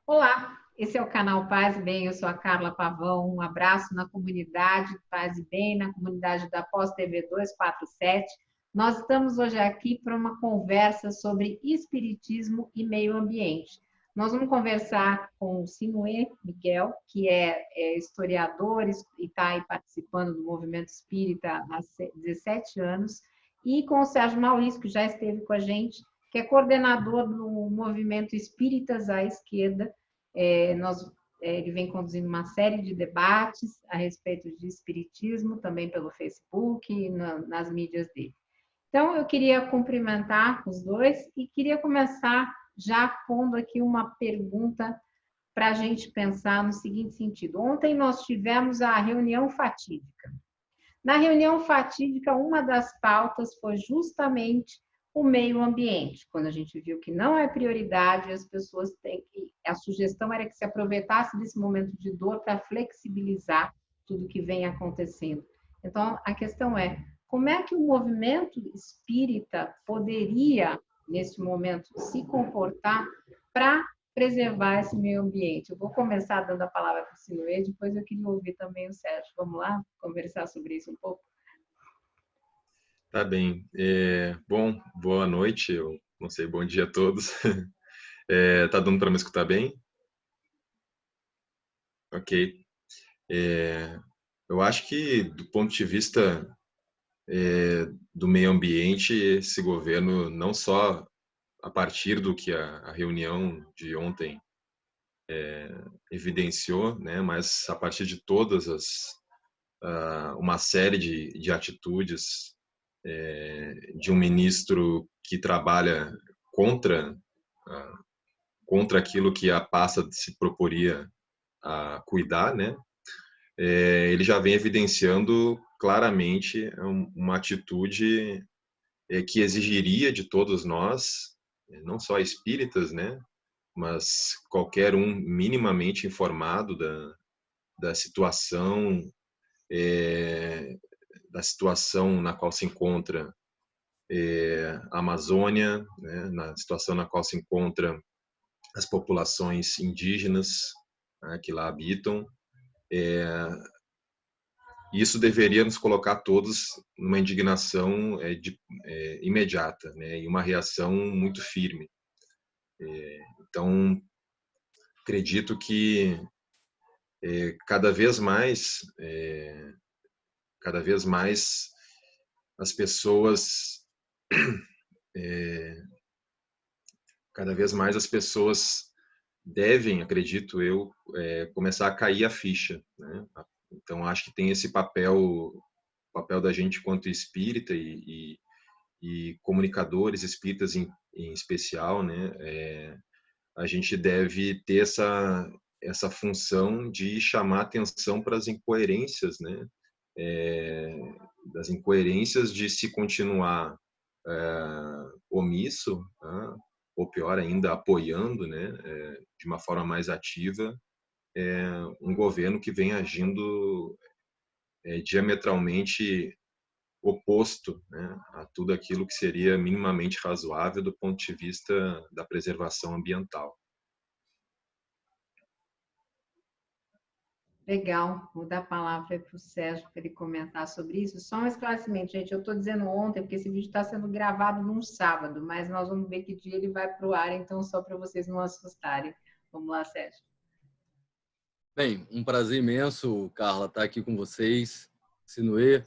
Olá, esse é o canal Paz e Bem, eu sou a Carla Pavão, um abraço na comunidade Paz e Bem, na comunidade da Pós TV 247. Nós estamos hoje aqui para uma conversa sobre espiritismo e meio ambiente. Nós vamos conversar com o Sinuê Miguel, que é historiador e está aí participando do movimento espírita há 17 anos, e com o Sérgio Maurício, que já esteve com a gente, que é coordenador do movimento Espíritas à Esquerda. Ele vem conduzindo uma série de debates a respeito de espiritismo, também pelo Facebook e nas mídias dele. Então, eu queria cumprimentar os dois e queria começar já pondo aqui uma pergunta para a gente pensar no seguinte sentido. Ontem nós tivemos a reunião fatídica. Na reunião fatídica, uma das pautas foi justamente o meio ambiente. Quando a gente viu que não é prioridade, as pessoas têm que. A sugestão era que se aproveitasse desse momento de dor para flexibilizar tudo que vem acontecendo. Então, a questão é: como é que o movimento espírita poderia, nesse momento, se comportar para preservar esse meio ambiente? Eu vou começar dando a palavra para o Sinuê, depois eu queria ouvir também o Sérgio. Vamos lá conversar sobre isso um pouco? Tá bem. Bom, boa noite, eu não sei, bom dia a todos. Tá dando para me escutar bem? Ok. É, eu acho que, do ponto de vista do meio ambiente, esse governo, não só a partir do que a reunião de ontem evidenciou, né, mas a partir de todas uma série de atitudes de um ministro que trabalha contra contra aquilo que a pasta se proporia a cuidar, né? Ele já vem evidenciando claramente uma atitude que exigiria de todos nós, não só espíritas, né? Mas qualquer um minimamente informado da situação, da situação na qual se encontra a Amazônia, né? Na situação na qual se encontra as populações indígenas, né, que lá habitam. Isso deveria nos colocar todos numa indignação imediata, né, e uma reação muito firme. Então, acredito que cada vez mais, cada vez mais as pessoas, cada vez mais as pessoas devem, acredito eu, começar a cair a ficha, né? Então, acho que tem esse papel da gente quanto espírita e comunicadores espíritas em especial, né? A gente deve ter essa função de chamar atenção para as incoerências, né? É, das incoerências de se continuar omisso, né? Ou pior ainda, apoiando, né? De uma forma mais ativa, um governo que vem agindo diametralmente oposto, né, a tudo aquilo que seria minimamente razoável do ponto de vista da preservação ambiental. Legal, vou dar a palavra para o Sérgio para ele comentar sobre isso. Só um esclarecimento, gente. Eu estou dizendo ontem, porque esse vídeo está sendo gravado num sábado, mas nós vamos ver que dia ele vai para o ar, então só para vocês não assustarem. Vamos lá, Sérgio. Bem, um prazer imenso, Carla, estar aqui com vocês. Sinuê,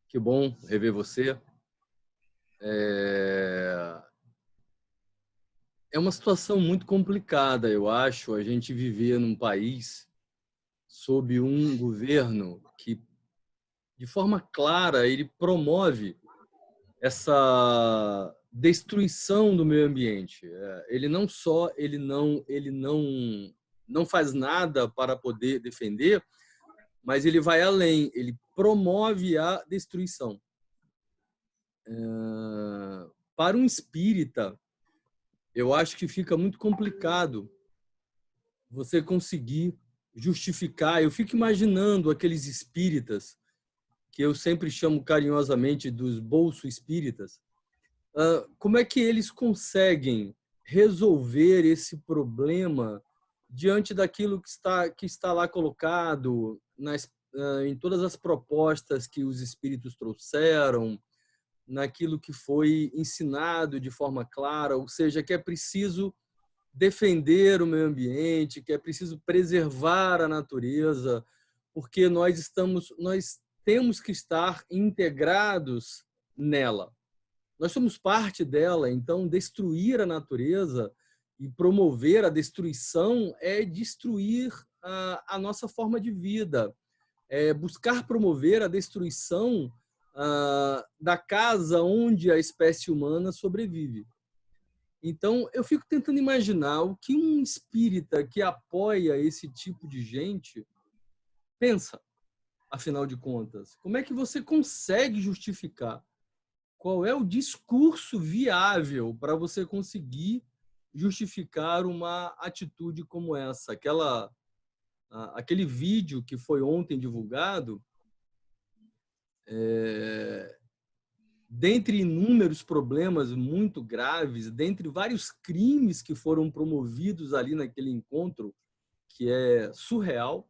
que bom rever você. É uma situação muito complicada, eu acho, a gente viver num país sob um governo que, de forma clara, ele promove essa destruição do meio ambiente. Ele não só não faz nada para poder defender, mas ele vai além, ele promove a destruição. Para um espírita, eu acho que fica muito complicado você conseguir justificar. Eu fico imaginando aqueles espíritas, que eu sempre chamo carinhosamente dos bolso espíritas, como é que eles conseguem resolver esse problema diante daquilo que está lá colocado em todas as propostas que os espíritos trouxeram, naquilo que foi ensinado de forma clara, ou seja, que é preciso defender o meio ambiente, que é preciso preservar a natureza, porque nós temos que estar integrados nela. Nós somos parte dela, então destruir a natureza e promover a destruição é destruir a nossa forma de vida, é buscar promover a destruição da casa onde a espécie humana sobrevive. Então, eu fico tentando imaginar o que um espírita que apoia esse tipo de gente pensa, afinal de contas. Como é que você consegue justificar? Qual é o discurso viável para você conseguir justificar uma atitude como essa? Aquele vídeo que foi ontem divulgado, dentre inúmeros problemas muito graves, dentre vários crimes que foram promovidos ali naquele encontro, que é surreal,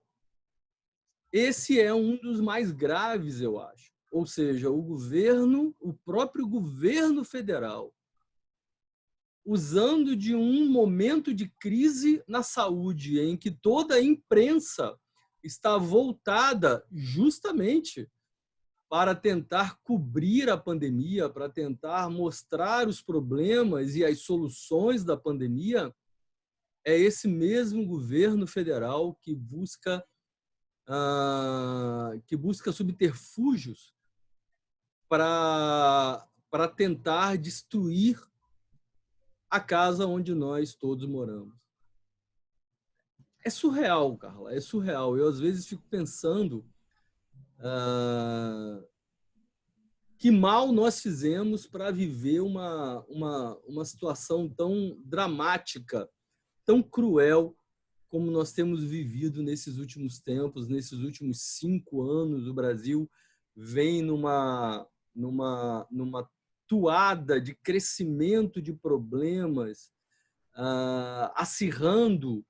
esse é um dos mais graves, eu acho. Ou seja, o próprio governo federal, usando de um momento de crise na saúde, em que toda a imprensa está voltada justamente para tentar cobrir a pandemia, para tentar mostrar os problemas e as soluções da pandemia, é esse mesmo governo federal que busca subterfúgios para tentar destruir a casa onde nós todos moramos. É surreal, Carla, é surreal. Eu, às vezes, fico pensando que mal nós fizemos para viver uma situação tão dramática, tão cruel, como nós temos vivido nesses últimos tempos, nesses últimos 5 anos. O Brasil vem numa toada de crescimento de problemas, acirrando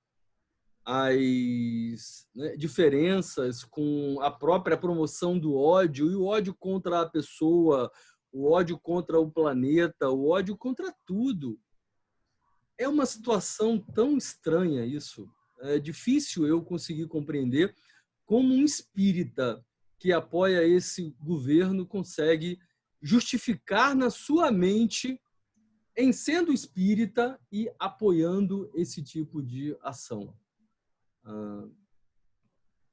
as diferenças, com a própria promoção do ódio, e o ódio contra a pessoa, o ódio contra o planeta, o ódio contra tudo. É uma situação tão estranha isso. É difícil eu conseguir compreender como um espírita que apoia esse governo consegue justificar na sua mente, em sendo espírita e apoiando esse tipo de ação.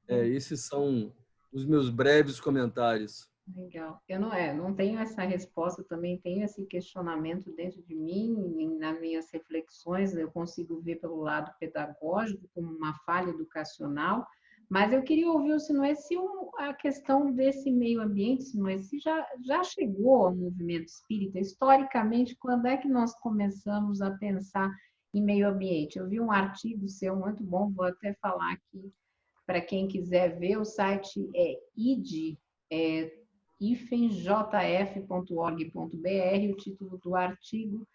Esses são os meus breves comentários. Legal. Eu não tenho essa resposta, também tenho esse questionamento dentro de mim, nas minhas reflexões, eu consigo ver pelo lado pedagógico como uma falha educacional, mas eu queria ouvir o Sinoé se a questão desse meio ambiente, Sinoé, se já chegou ao movimento espírita, historicamente, quando é que nós começamos a pensar em meio ambiente? Eu vi um artigo seu muito bom, vou até falar aqui para quem quiser ver, o site é ifenjf.org.br, o título do artigo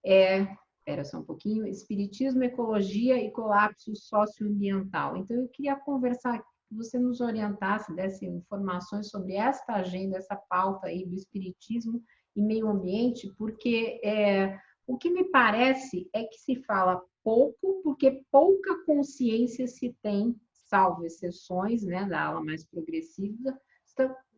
espera só um pouquinho, Espiritismo, Ecologia e Colapso Socioambiental. Então, eu queria conversar, que você nos orientasse, desse informações sobre esta agenda, essa pauta aí do espiritismo e meio ambiente, porque o que me parece é que se fala pouco, porque pouca consciência se tem, salvo exceções, da ala mais progressiva,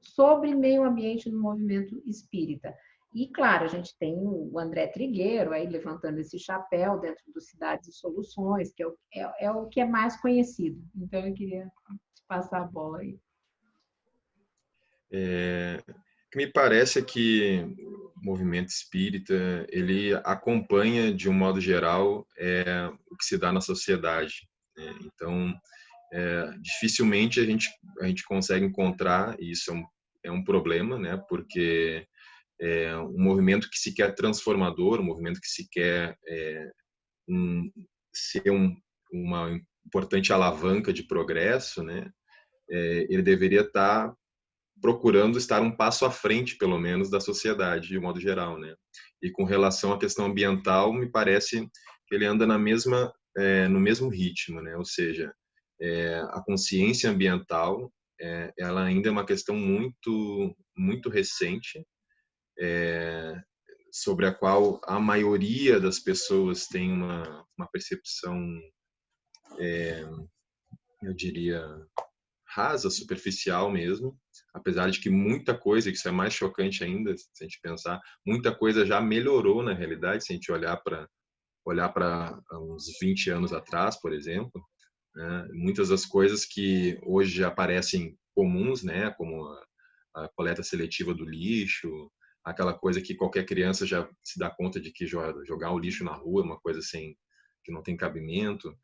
sobre meio ambiente no movimento espírita. E, claro, a gente tem o André Trigueiro aí levantando esse chapéu dentro do Cidades e Soluções, que é o que é mais conhecido. Então, eu queria te passar a bola aí. O que me parece é que o movimento espírita, ele acompanha, de um modo geral, o que se dá na sociedade. Então, dificilmente a gente consegue encontrar, e isso é um problema, porque um movimento que se quer transformador, um movimento que se quer ser uma importante alavanca de progresso, ele deveria estar procurando estar um passo à frente, pelo menos, da sociedade, de modo geral. E com relação à questão ambiental, me parece que ele anda na mesma no mesmo ritmo, né? Ou seja, a consciência ambiental ela ainda é uma questão muito recente, sobre a qual a maioria das pessoas tem uma percepção, eu diria, rasa, superficial mesmo, apesar de que muita coisa, que isso é mais chocante ainda, se a gente pensar, muita coisa já melhorou na realidade, se a gente olhar para uns 20 anos atrás, por exemplo, né? Muitas das coisas que hoje já parecem comuns, né, como a coleta seletiva do lixo, aquela coisa que qualquer criança já se dá conta de que jogar o lixo na rua é uma coisa sem que não tem cabimento,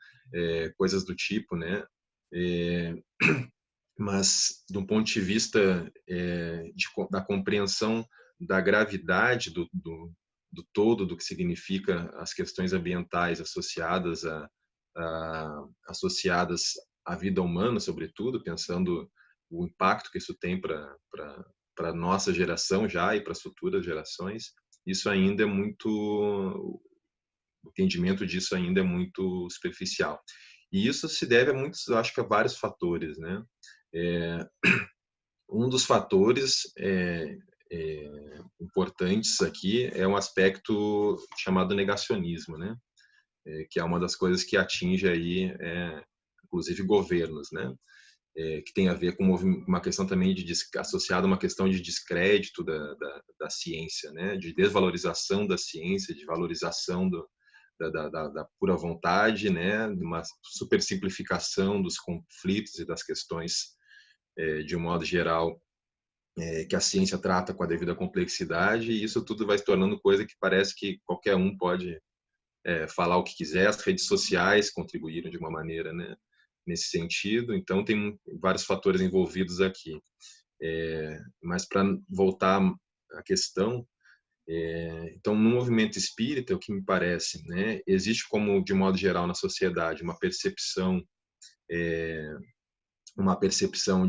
coisas do tipo, né? É, mas, do ponto de vista da compreensão da gravidade do todo, do que significa as questões ambientais associadas à vida humana, sobretudo, pensando o impacto que isso tem para a nossa geração já e para as futuras gerações, isso ainda é muito, o entendimento disso ainda é muito superficial. E isso se deve a muitos, eu acho que a vários fatores, né? É, um dos fatores importantes aqui é um aspecto chamado negacionismo, né? Que é uma das coisas que atinge aí, inclusive, governos, né? Que tem a ver com uma questão também associada a uma questão de descrédito da ciência, né? De desvalorização da ciência, de valorização da pura vontade, né? De uma supersimplificação dos conflitos e das questões, de um modo geral, que a ciência trata com a devida complexidade, e isso tudo vai se tornando coisa que parece que qualquer um pode falar o que quiser. As redes sociais contribuíram de uma maneira, né, nesse sentido. Então, tem vários fatores envolvidos aqui. Mas, para voltar à questão, então, no movimento espírita, o que me parece, né, existe, como de modo geral na sociedade, uma percepção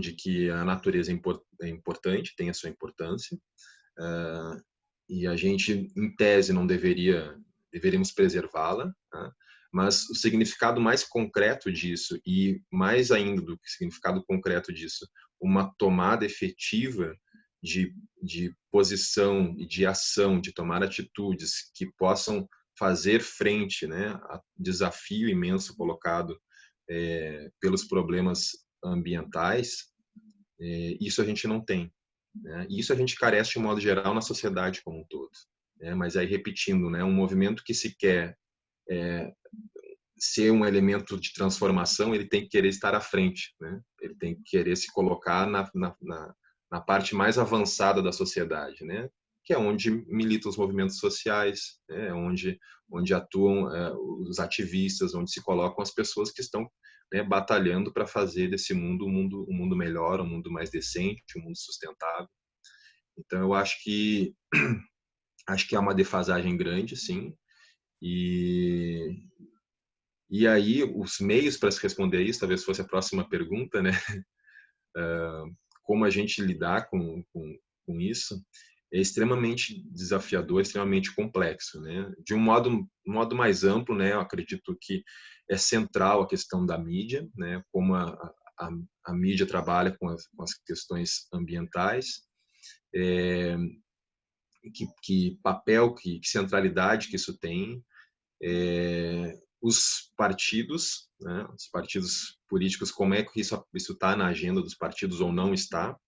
de que a natureza é importante, tem a sua importância, e a gente, em tese, não deveríamos preservá-la, tá? Mas o significado mais concreto disso, e mais ainda do que o significado concreto disso, uma tomada efetiva de posição e de ação, de tomar atitudes que possam fazer frente, né, ao desafio imenso colocado pelos problemas ambientais, isso a gente não tem, né? E isso a gente carece de modo geral na sociedade como um todo, né? Mas aí, repetindo, né, um movimento que se quer ser um elemento de transformação, ele tem que querer estar à frente, né? Ele tem que querer se colocar na parte mais avançada da sociedade, né? Que é onde militam os movimentos sociais, né? Onde atuam os ativistas, onde se colocam as pessoas que estão, né, batalhando para fazer desse mundo um mundo melhor, um mundo mais decente, um mundo sustentável. Então, eu acho que há uma defasagem grande, sim, e aí os meios para se responder isso, talvez fosse a próxima pergunta, né? Como a gente lidar com isso é extremamente desafiador, extremamente complexo, né? De um modo mais amplo, né? Eu acredito que é central a questão da mídia, né? Como a mídia trabalha com as questões ambientais, que papel, que centralidade que isso tem. Os partidos, né? Os partidos políticos, como é que isso está na agenda dos partidos ou não está,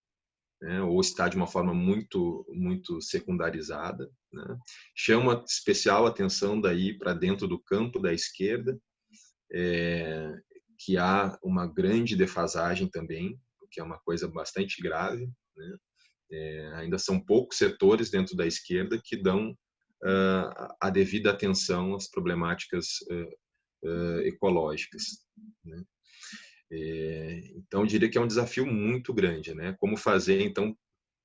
né? Ou está de uma forma muito secundarizada, né? Chama especial atenção daí para dentro do campo da esquerda, que há uma grande defasagem também, o que é uma coisa bastante grave, né? Ainda são poucos setores dentro da esquerda que dão a devida atenção às problemáticas ecológicas, né? Então, eu diria que é um desafio muito grande, né? Como fazer, então,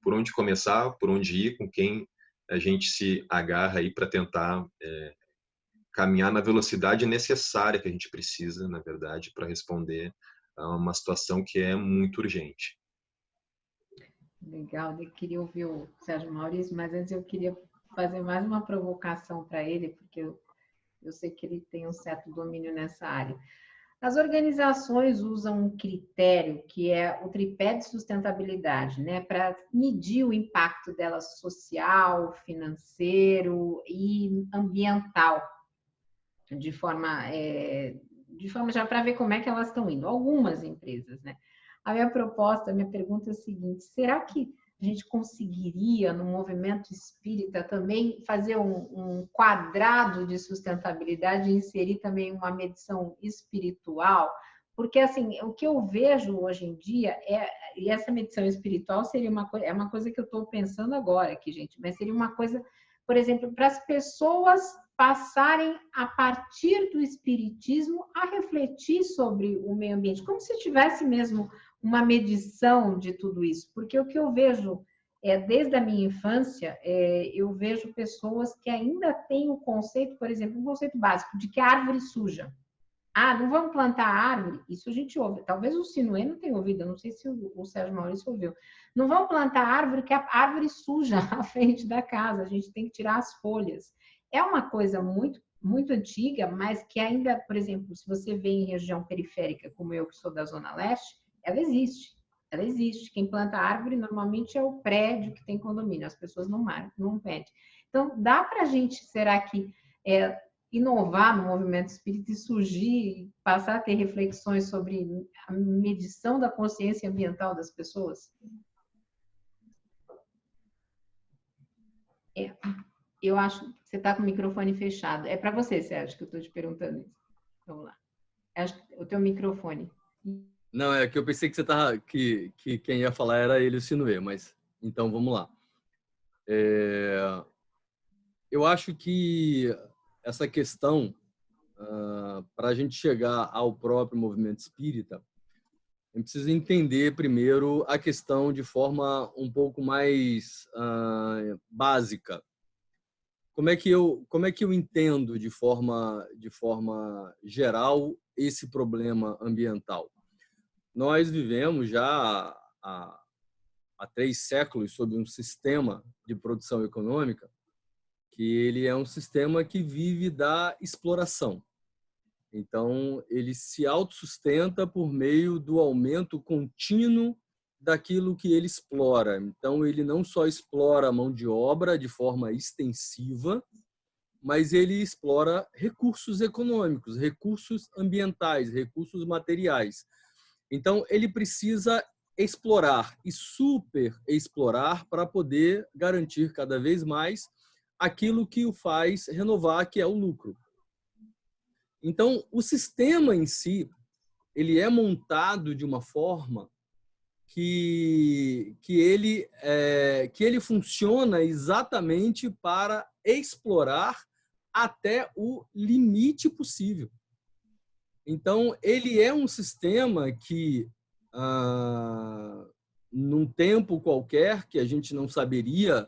por onde começar, por onde ir, com quem a gente se agarra aí para tentar caminhar na velocidade necessária que a gente precisa, na verdade, para responder a uma situação que é muito urgente. Legal, eu queria ouvir o Sérgio Maurício, mas antes eu queria fazer mais uma provocação para ele, porque Eu sei que ele tem um certo domínio nessa área. As organizações usam um critério que é o tripé de sustentabilidade, né, para medir o impacto delas social, financeiro e ambiental, de forma já para ver como é que elas estão indo. Algumas empresas, né? A minha proposta, a minha pergunta é a seguinte: será que a gente conseguiria, no movimento espírita, também fazer um quadrado de sustentabilidade e inserir também uma medição espiritual? Porque, assim, o que eu vejo hoje em dia e essa medição espiritual seria uma coisa que eu estou pensando agora aqui, gente, mas seria uma coisa, por exemplo, para as pessoas passarem, a partir do espiritismo, a refletir sobre o meio ambiente, como se tivesse mesmo uma medição de tudo isso, porque o que eu vejo desde a minha infância, eu vejo pessoas que ainda têm o conceito, por exemplo, um conceito básico de que a árvore suja. Ah, não vamos plantar árvore? Isso a gente ouve. Talvez o Sinuê não tenha ouvido, eu não sei se o Sérgio Maurício ouviu. Não vamos plantar árvore, que a árvore suja à frente da casa, a gente tem que tirar as folhas. É uma coisa muito, muito antiga, mas que ainda, por exemplo, se você vê em região periférica, como eu que sou da Zona Leste, ela existe. Ela existe. Quem planta árvore normalmente é o prédio que tem condomínio, as pessoas não pedem. Então, dá para a gente, será que inovar no movimento espírita e surgir, passar a ter reflexões sobre a medição da consciência ambiental das pessoas? Eu acho que você está com o microfone fechado. É para você, Sérgio, que eu estou te perguntando isso. Vamos lá. O teu microfone. Não, é que eu pensei que você tava, que quem ia falar era ele, o Sinuê, mas então vamos lá. Eu acho que essa questão, para a gente chegar ao próprio movimento espírita, a gente precisa entender primeiro a questão de forma um pouco mais básica. Como é que eu entendo de forma geral esse problema ambiental? Nós vivemos já há 3 séculos sob um sistema de produção econômica que ele é um sistema que vive da exploração. Então, ele se autossustenta por meio do aumento contínuo daquilo que ele explora. Então, ele não só explora a mão de obra de forma extensiva, mas ele explora recursos econômicos, recursos ambientais, recursos materiais. Então, ele precisa explorar e superexplorar para poder garantir cada vez mais aquilo que o faz renovar, que é o lucro. Então, o sistema em si, ele é montado de uma forma que ele funciona exatamente para explorar até o limite possível. Então, ele é um sistema que, num tempo qualquer, que a gente não saberia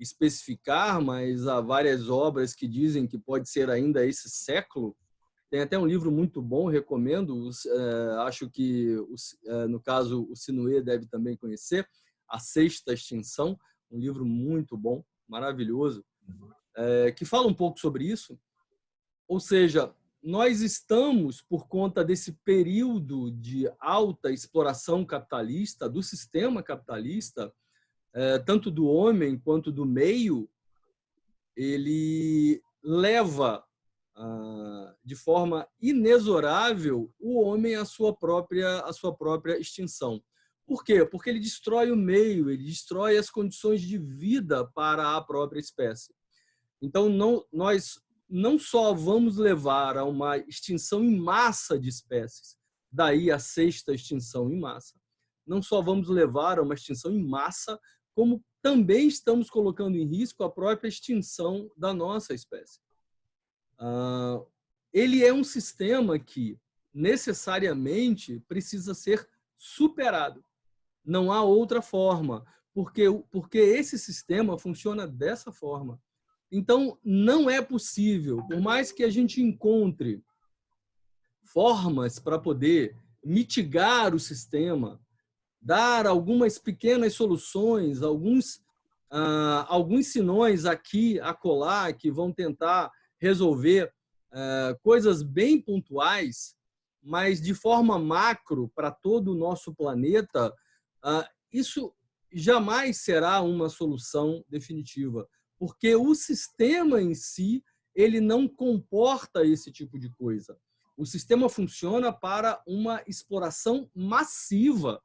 especificar, mas há várias obras que dizem que pode ser ainda esse século. Tem até um livro muito bom, recomendo, acho que, no caso, o Sinuê deve também conhecer, A Sexta Extinção, um livro muito bom, maravilhoso, que fala um pouco sobre isso. Ou seja, nós estamos, por conta desse período de alta exploração capitalista, do sistema capitalista, tanto do homem quanto do meio, ele leva de forma inexorável o homem à sua própria extinção. Por quê? Porque ele destrói o meio, ele destrói as condições de vida para a própria espécie. Então, nós não só vamos levar a uma extinção em massa de espécies, daí a sexta extinção em massa, não só vamos levar a uma extinção em massa, como também estamos colocando em risco a própria extinção da nossa espécie. Ele é um sistema que necessariamente precisa ser superado. Não há outra forma, porque esse sistema funciona dessa forma. Então, não é possível, por mais que a gente encontre formas para poder mitigar o sistema, dar algumas pequenas soluções, alguns sinões aqui, acolá, que vão tentar resolver coisas bem pontuais, mas de forma macro para todo o nosso planeta, isso jamais será uma solução definitiva, porque o sistema em si ele não comporta esse tipo de coisa. O sistema funciona para uma exploração massiva.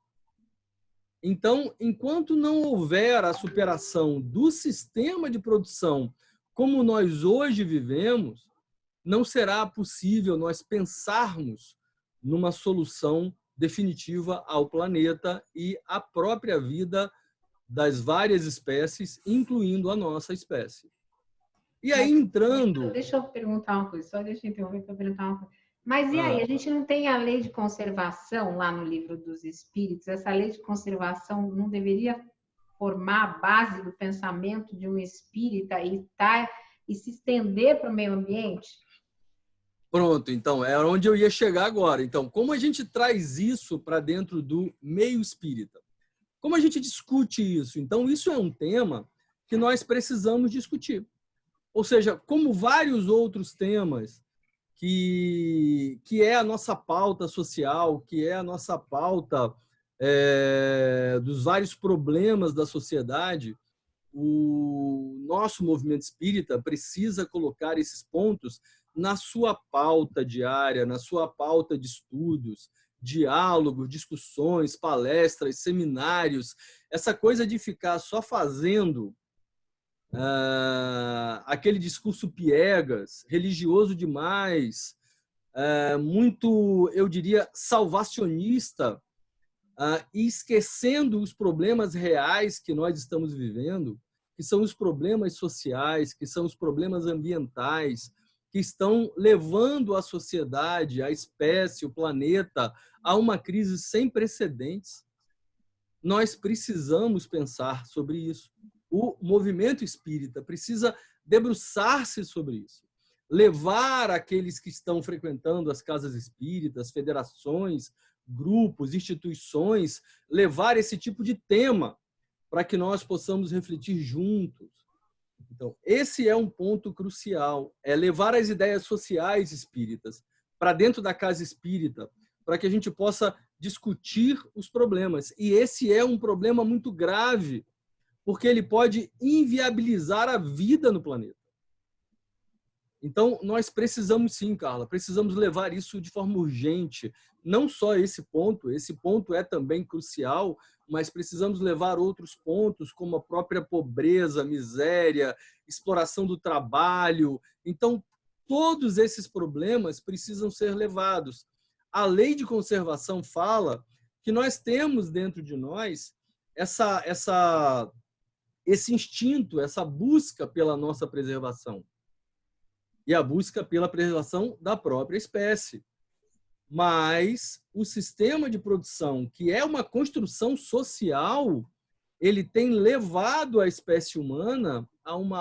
Então, enquanto não houver a superação do sistema de produção como nós hoje vivemos, não será possível nós pensarmos numa solução definitiva ao planeta e à própria vida das várias espécies, incluindo a nossa espécie. E aí, entrando... Deixa eu perguntar uma coisa, só deixa eu interromper para perguntar uma coisa. Mas e aí, a gente não tem a lei de conservação lá no Livro dos Espíritos? Essa lei de conservação não deveria formar a base do pensamento de um espírita e se estender para o meio ambiente? Pronto, então, é onde eu ia chegar agora. Então, como a gente traz isso para dentro do meio espírita? Como a gente discute isso? Então, isso é um tema que nós precisamos discutir. Ou seja, como vários outros temas que é a nossa pauta social, que é a nossa pauta dos vários problemas da sociedade, o nosso movimento espírita precisa colocar esses pontos na sua pauta diária, na sua pauta de estudos, diálogos, discussões, palestras, seminários. Essa coisa de ficar só fazendo aquele discurso piegas, religioso demais, muito, eu diria, salvacionista, e esquecendo os problemas reais que nós estamos vivendo, que são os problemas sociais, que são os problemas ambientais, que estão levando a sociedade, a espécie, o planeta a uma crise sem precedentes. Nós precisamos pensar sobre isso. O movimento espírita precisa debruçar-se sobre isso, levar aqueles que estão frequentando as casas espíritas, federações, grupos, instituições, levar esse tipo de tema para que nós possamos refletir juntos. Então, esse é um ponto crucial, é levar as ideias sociais espíritas para dentro da casa espírita, para que a gente possa discutir os problemas. E esse é um problema muito grave, porque ele pode inviabilizar a vida no planeta. Então, nós precisamos sim, Carla, precisamos levar isso de forma urgente. Não só esse ponto é também crucial, mas precisamos levar outros pontos, como a própria pobreza, miséria, exploração do trabalho. Então, todos esses problemas precisam ser levados. A lei de conservação fala que nós temos dentro de nós esse instinto, essa busca pela nossa preservação e a busca pela preservação da própria espécie. Mas o sistema de produção, que é uma construção social, ele tem levado a espécie humana a uma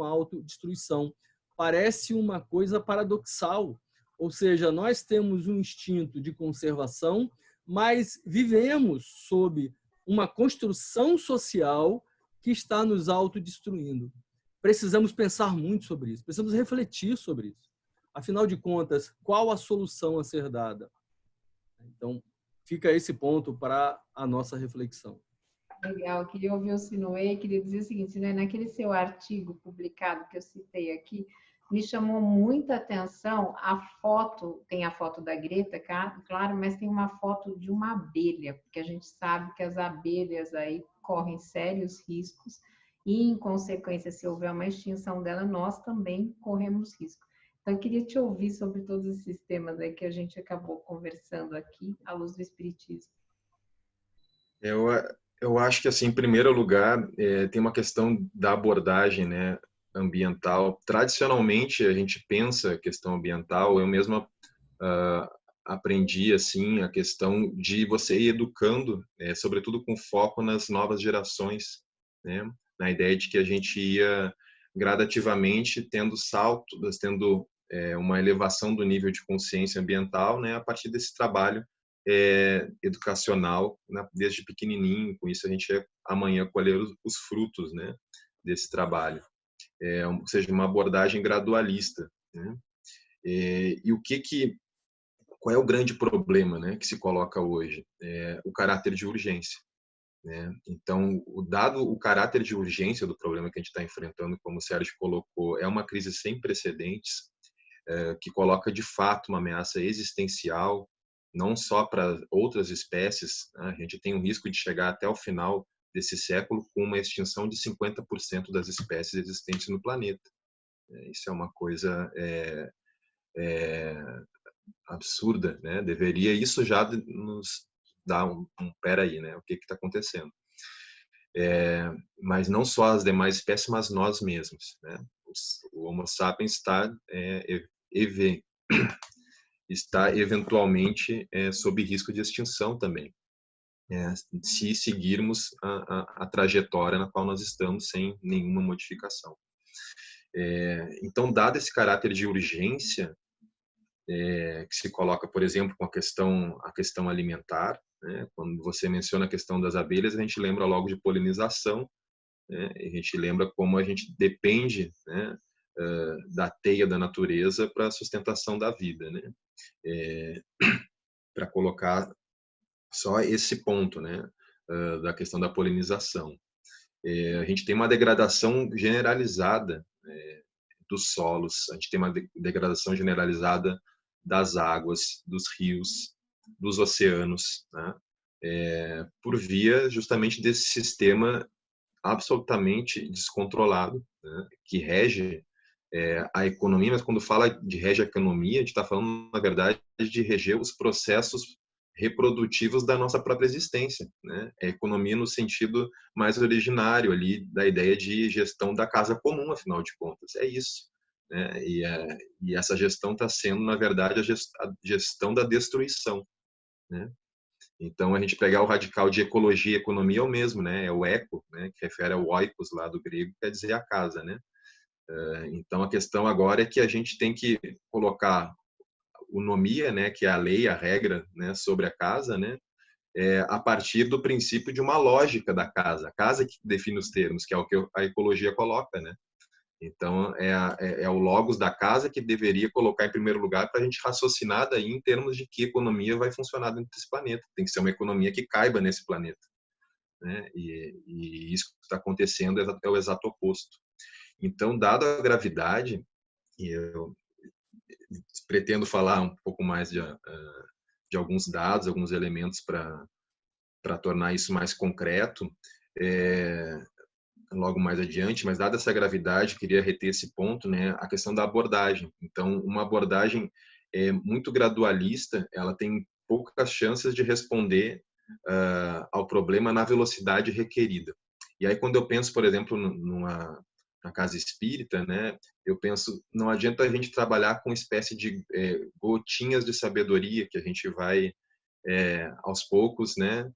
autodestruição. Parece uma coisa paradoxal. Ou seja, nós temos um instinto de conservação, mas vivemos sob uma construção social que está nos autodestruindo. Precisamos pensar muito sobre isso, precisamos refletir sobre isso. Afinal de contas, qual a solução a ser dada? Então, fica esse ponto para a nossa reflexão. Legal, eu queria ouvir o Sinuê, queria dizer o seguinte, Sinuê, naquele seu artigo publicado que eu citei aqui, me chamou muita atenção a foto, tem a foto da Greta, claro, mas tem uma foto de uma abelha, porque a gente sabe que as abelhas aí correm sérios riscos e, em consequência, se houver uma extinção dela, nós também corremos risco. Então, eu queria te ouvir sobre todos esses temas aí que a gente acabou conversando aqui, à luz do Espiritismo. Eu acho que, assim, em primeiro lugar, tem uma questão da abordagem, né, ambiental. Tradicionalmente, a gente pensa a questão ambiental, eu mesma aprendi, assim, a questão de você ir educando, sobretudo com foco nas novas gerações, né, na ideia de que a gente ia gradativamente tendo saltos, tendo uma elevação do nível de consciência ambiental, né, a partir desse trabalho educacional, né, desde pequenininho. Com isso a gente ia amanhã colher os frutos, né, desse trabalho. Ou seja, uma abordagem gradualista, né? E qual é o grande problema, né, que se coloca hoje? O caráter de urgência, né? Então, dado o caráter de urgência do problema que a gente está enfrentando, como o Sérgio colocou, é uma crise sem precedentes, que coloca de fato uma ameaça existencial, não só para outras espécies, né? A gente tem um risco de chegar até o final desse século com uma extinção de 50% das espécies existentes no planeta. Isso é uma coisa absurda, né? Deveria isso já nos dar peraí, né? O que está acontecendo? Mas não só as demais espécies, mas nós mesmos, né? O Homo sapiens está eventualmente sob risco de extinção também, se seguirmos a trajetória na qual nós estamos sem nenhuma modificação. Então, dado esse caráter de urgência que se coloca, por exemplo, com a questão alimentar, né? Quando você menciona a questão das abelhas, a gente lembra logo de polinização, né? A gente lembra como a gente depende, né, da teia da natureza para a sustentação da vida, né? Para colocar só esse ponto, né, da questão da polinização. A gente tem uma degradação generalizada dos solos, a gente tem uma degradação generalizada das águas, dos rios, dos oceanos, né? Por via justamente desse sistema absolutamente descontrolado, né, que rege a economia, mas quando fala de rege a economia, a gente está falando, na verdade, de reger os processos reprodutivos da nossa própria existência, né? A economia no sentido mais originário ali da ideia de gestão da casa comum, afinal de contas, é isso, né? E essa gestão está sendo, na verdade, a gestão da destruição, né? Então, a gente pegar o radical de ecologia e economia é o mesmo, né? É o eco, né? Que refere ao oikos lá do grego, quer dizer a casa, né? Então, a questão agora é que a gente tem que colocar o nomia, né? Que é a lei, a regra, né? Sobre a casa, né? A partir do princípio de uma lógica da casa. A casa que define os termos, que é o que a ecologia coloca, né? Então, é o logos da casa que deveria colocar em primeiro lugar para a gente raciocinar daí em termos de que economia vai funcionar dentro desse planeta. Tem que ser uma economia que caiba nesse planeta, né? E isso que está acontecendo é o exato oposto. Então, dada a gravidade, e eu pretendo falar um pouco mais de alguns dados, alguns elementos para tornar isso mais concreto, logo mais adiante, mas dada essa gravidade, queria reter esse ponto, né, a questão da abordagem. Então, uma abordagem muito gradualista, ela tem poucas chances de responder ao problema na velocidade requerida. E aí, quando eu penso, por exemplo, na casa espírita, né, eu penso, não adianta a gente trabalhar com uma espécie de gotinhas de sabedoria que a gente vai, aos poucos, né,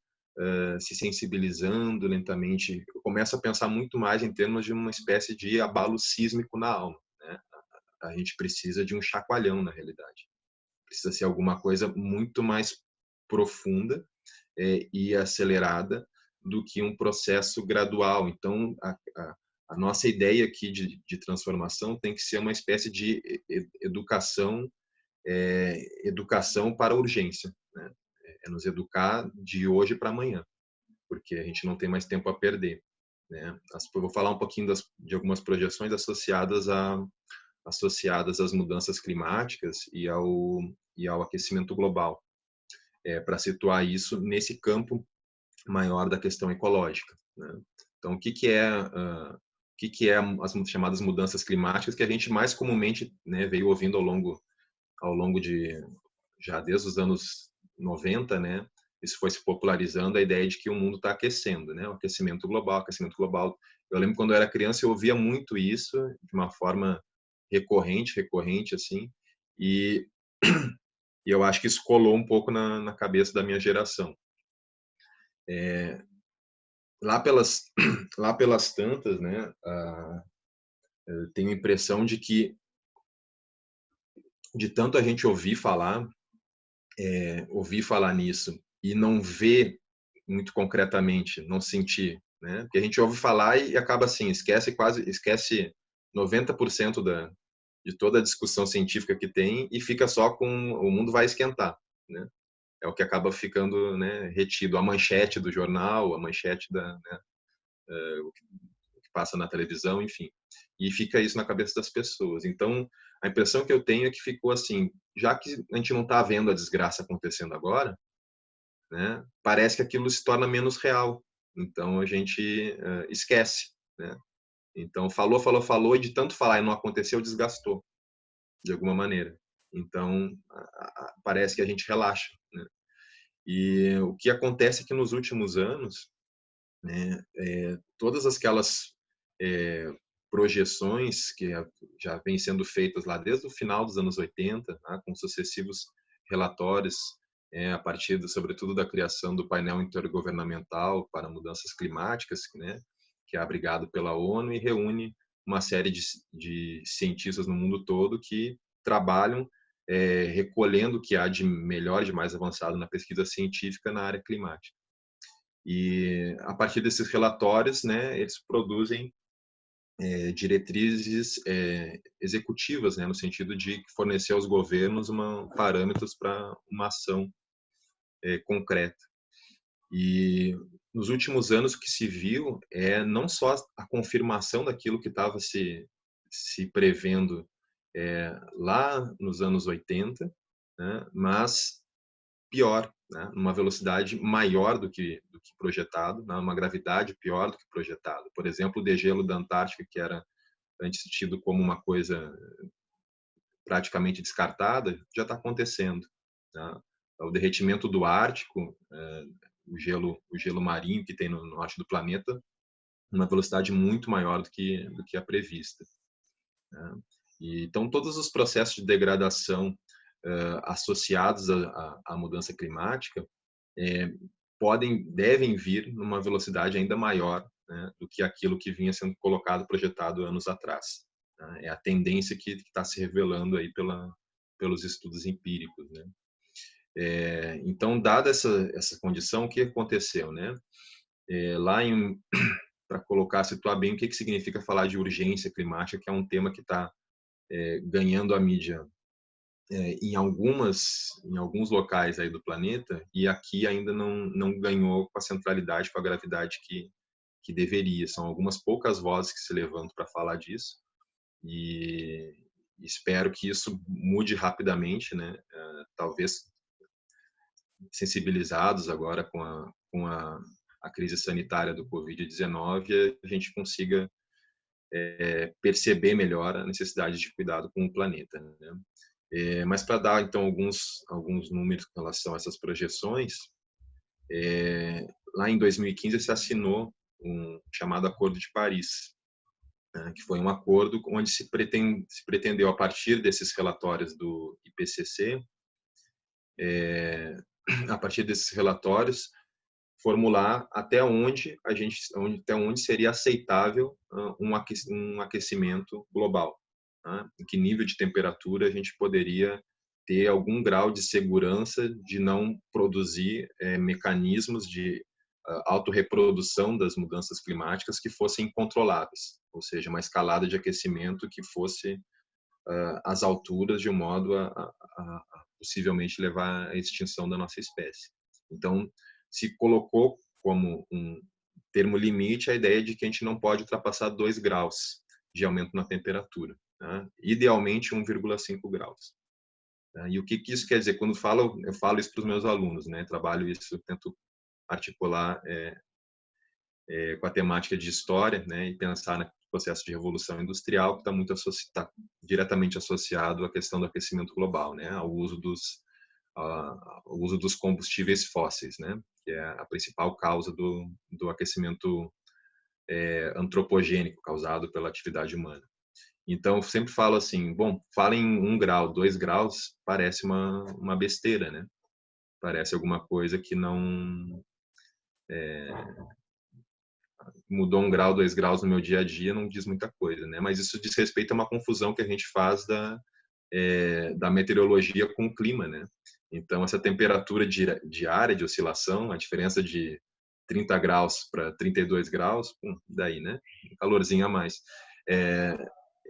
se sensibilizando lentamente. Eu começo a pensar muito mais em termos de uma espécie de abalo sísmico na alma, né? A gente precisa de um chacoalhão, na realidade. Precisa ser alguma coisa muito mais profunda e acelerada do que um processo gradual. Então, a nossa ideia aqui de transformação tem que ser uma espécie de educação para a urgência, né? Nos educar de hoje para amanhã, porque a gente não tem mais tempo a perder, né? Eu vou falar um pouquinho de algumas projeções associadas às mudanças climáticas e ao aquecimento global, para situar isso nesse campo maior da questão ecológica, né? Então, o que é as chamadas mudanças climáticas que a gente mais comumente, né, veio ouvindo ao longo de já desde os anos 90, né? Isso foi se popularizando a ideia de que o mundo está aquecendo, né? O aquecimento global, aquecimento global. Eu lembro quando eu era criança eu ouvia muito isso de uma forma recorrente assim, e eu acho que isso colou um pouco na cabeça da minha geração. Lá pelas tantas, né? Eu tenho a impressão de que de tanto a gente ouvir falar nisso e não ver muito concretamente, não sentir, né? Porque a gente ouve falar e acaba assim, esquece 90% de toda a discussão científica que tem e fica só com o mundo vai esquentar, né? É o que acaba ficando, né, retido, a manchete do jornal, a manchete o que passa na televisão, enfim. E fica isso na cabeça das pessoas. Então, a impressão que eu tenho é que ficou assim, já que a gente não está vendo a desgraça acontecendo agora, né, parece que aquilo se torna menos real. Então, a gente esquece, né? Então, falou, e de tanto falar e não aconteceu, desgastou, de alguma maneira. Então, parece que a gente relaxa, né? E o que acontece é que nos últimos anos, né, todas aquelas projeções que já vêm sendo feitas lá desde o final dos anos 80, né, com sucessivos relatórios, a partir, sobretudo, da criação do painel intergovernamental para mudanças climáticas, né, que é abrigado pela ONU e reúne uma série de cientistas no mundo todo que trabalham recolhendo o que há de melhor, de mais avançado na pesquisa científica na área climática. E a partir desses relatórios, né, eles produzem diretrizes executivas, né, no sentido de fornecer aos governos parâmetros para uma ação concreta. E nos últimos anos o que se viu é não só a confirmação daquilo que estava se prevendo lá nos anos 80, né, mas pior, né, numa velocidade maior do que projetado, né, uma gravidade pior do que projetado. Por exemplo, o degelo da Antártica, que era antes tido como uma coisa praticamente descartada, já está acontecendo, né? O derretimento do Ártico, o gelo marinho que tem no norte do planeta, uma velocidade muito maior do que a prevista, né? E, então, todos os processos de degradação associados à mudança climática devem vir numa velocidade ainda maior, né, do que aquilo que vinha sendo colocado, projetado anos atrás, né? É a tendência que está se revelando aí pelos estudos empíricos, né? Então, dada essa condição, o que aconteceu, né? Para situar bem o que significa falar de urgência climática, que é um tema que está ganhando a mídia em alguns locais aí do planeta, e aqui ainda não ganhou com a centralidade, com a gravidade que deveria. São algumas poucas vozes que se levantam para falar disso, e espero que isso mude rapidamente, né? Talvez sensibilizados agora com a crise sanitária do Covid-19, a gente consiga perceber melhor a necessidade de cuidado com o planeta, né? Mas para dar então alguns números com relação a essas projeções, lá em 2015 se assinou um chamado Acordo de Paris, né, que foi um acordo onde se pretendeu, a partir desses relatórios do IPCC, a partir desses relatórios, formular até onde seria aceitável um aquecimento global, né? Em que nível de temperatura a gente poderia ter algum grau de segurança de não produzir mecanismos de autorreprodução das mudanças climáticas que fossem incontroláveis, ou seja, uma escalada de aquecimento que fosse às alturas de um modo a possivelmente levar à extinção da nossa espécie. Então, se colocou como um termo limite a ideia de que a gente não pode ultrapassar 2 graus de aumento na temperatura, né? Idealmente 1,5 graus. E o que isso quer dizer? Quando eu falo isso para os meus alunos, né? Trabalho isso, tento articular com a temática de história, né? E pensar no processo de revolução industrial, que está diretamente associado à questão do aquecimento global, né? Ao uso dos combustíveis fósseis, né? Que é a principal causa do aquecimento antropogênico causado pela atividade humana. Então, eu sempre falo assim, bom, fala em 1 grau, 2 graus, parece uma besteira, né? Parece alguma coisa que não mudou 1 grau, 2 graus no meu dia a dia, não diz muita coisa, né? Mas isso diz respeito a uma confusão que a gente faz da meteorologia com o clima, né? Então, essa temperatura diária de oscilação, a diferença de 30 graus para 32 graus, daí, né? Um calorzinho a mais.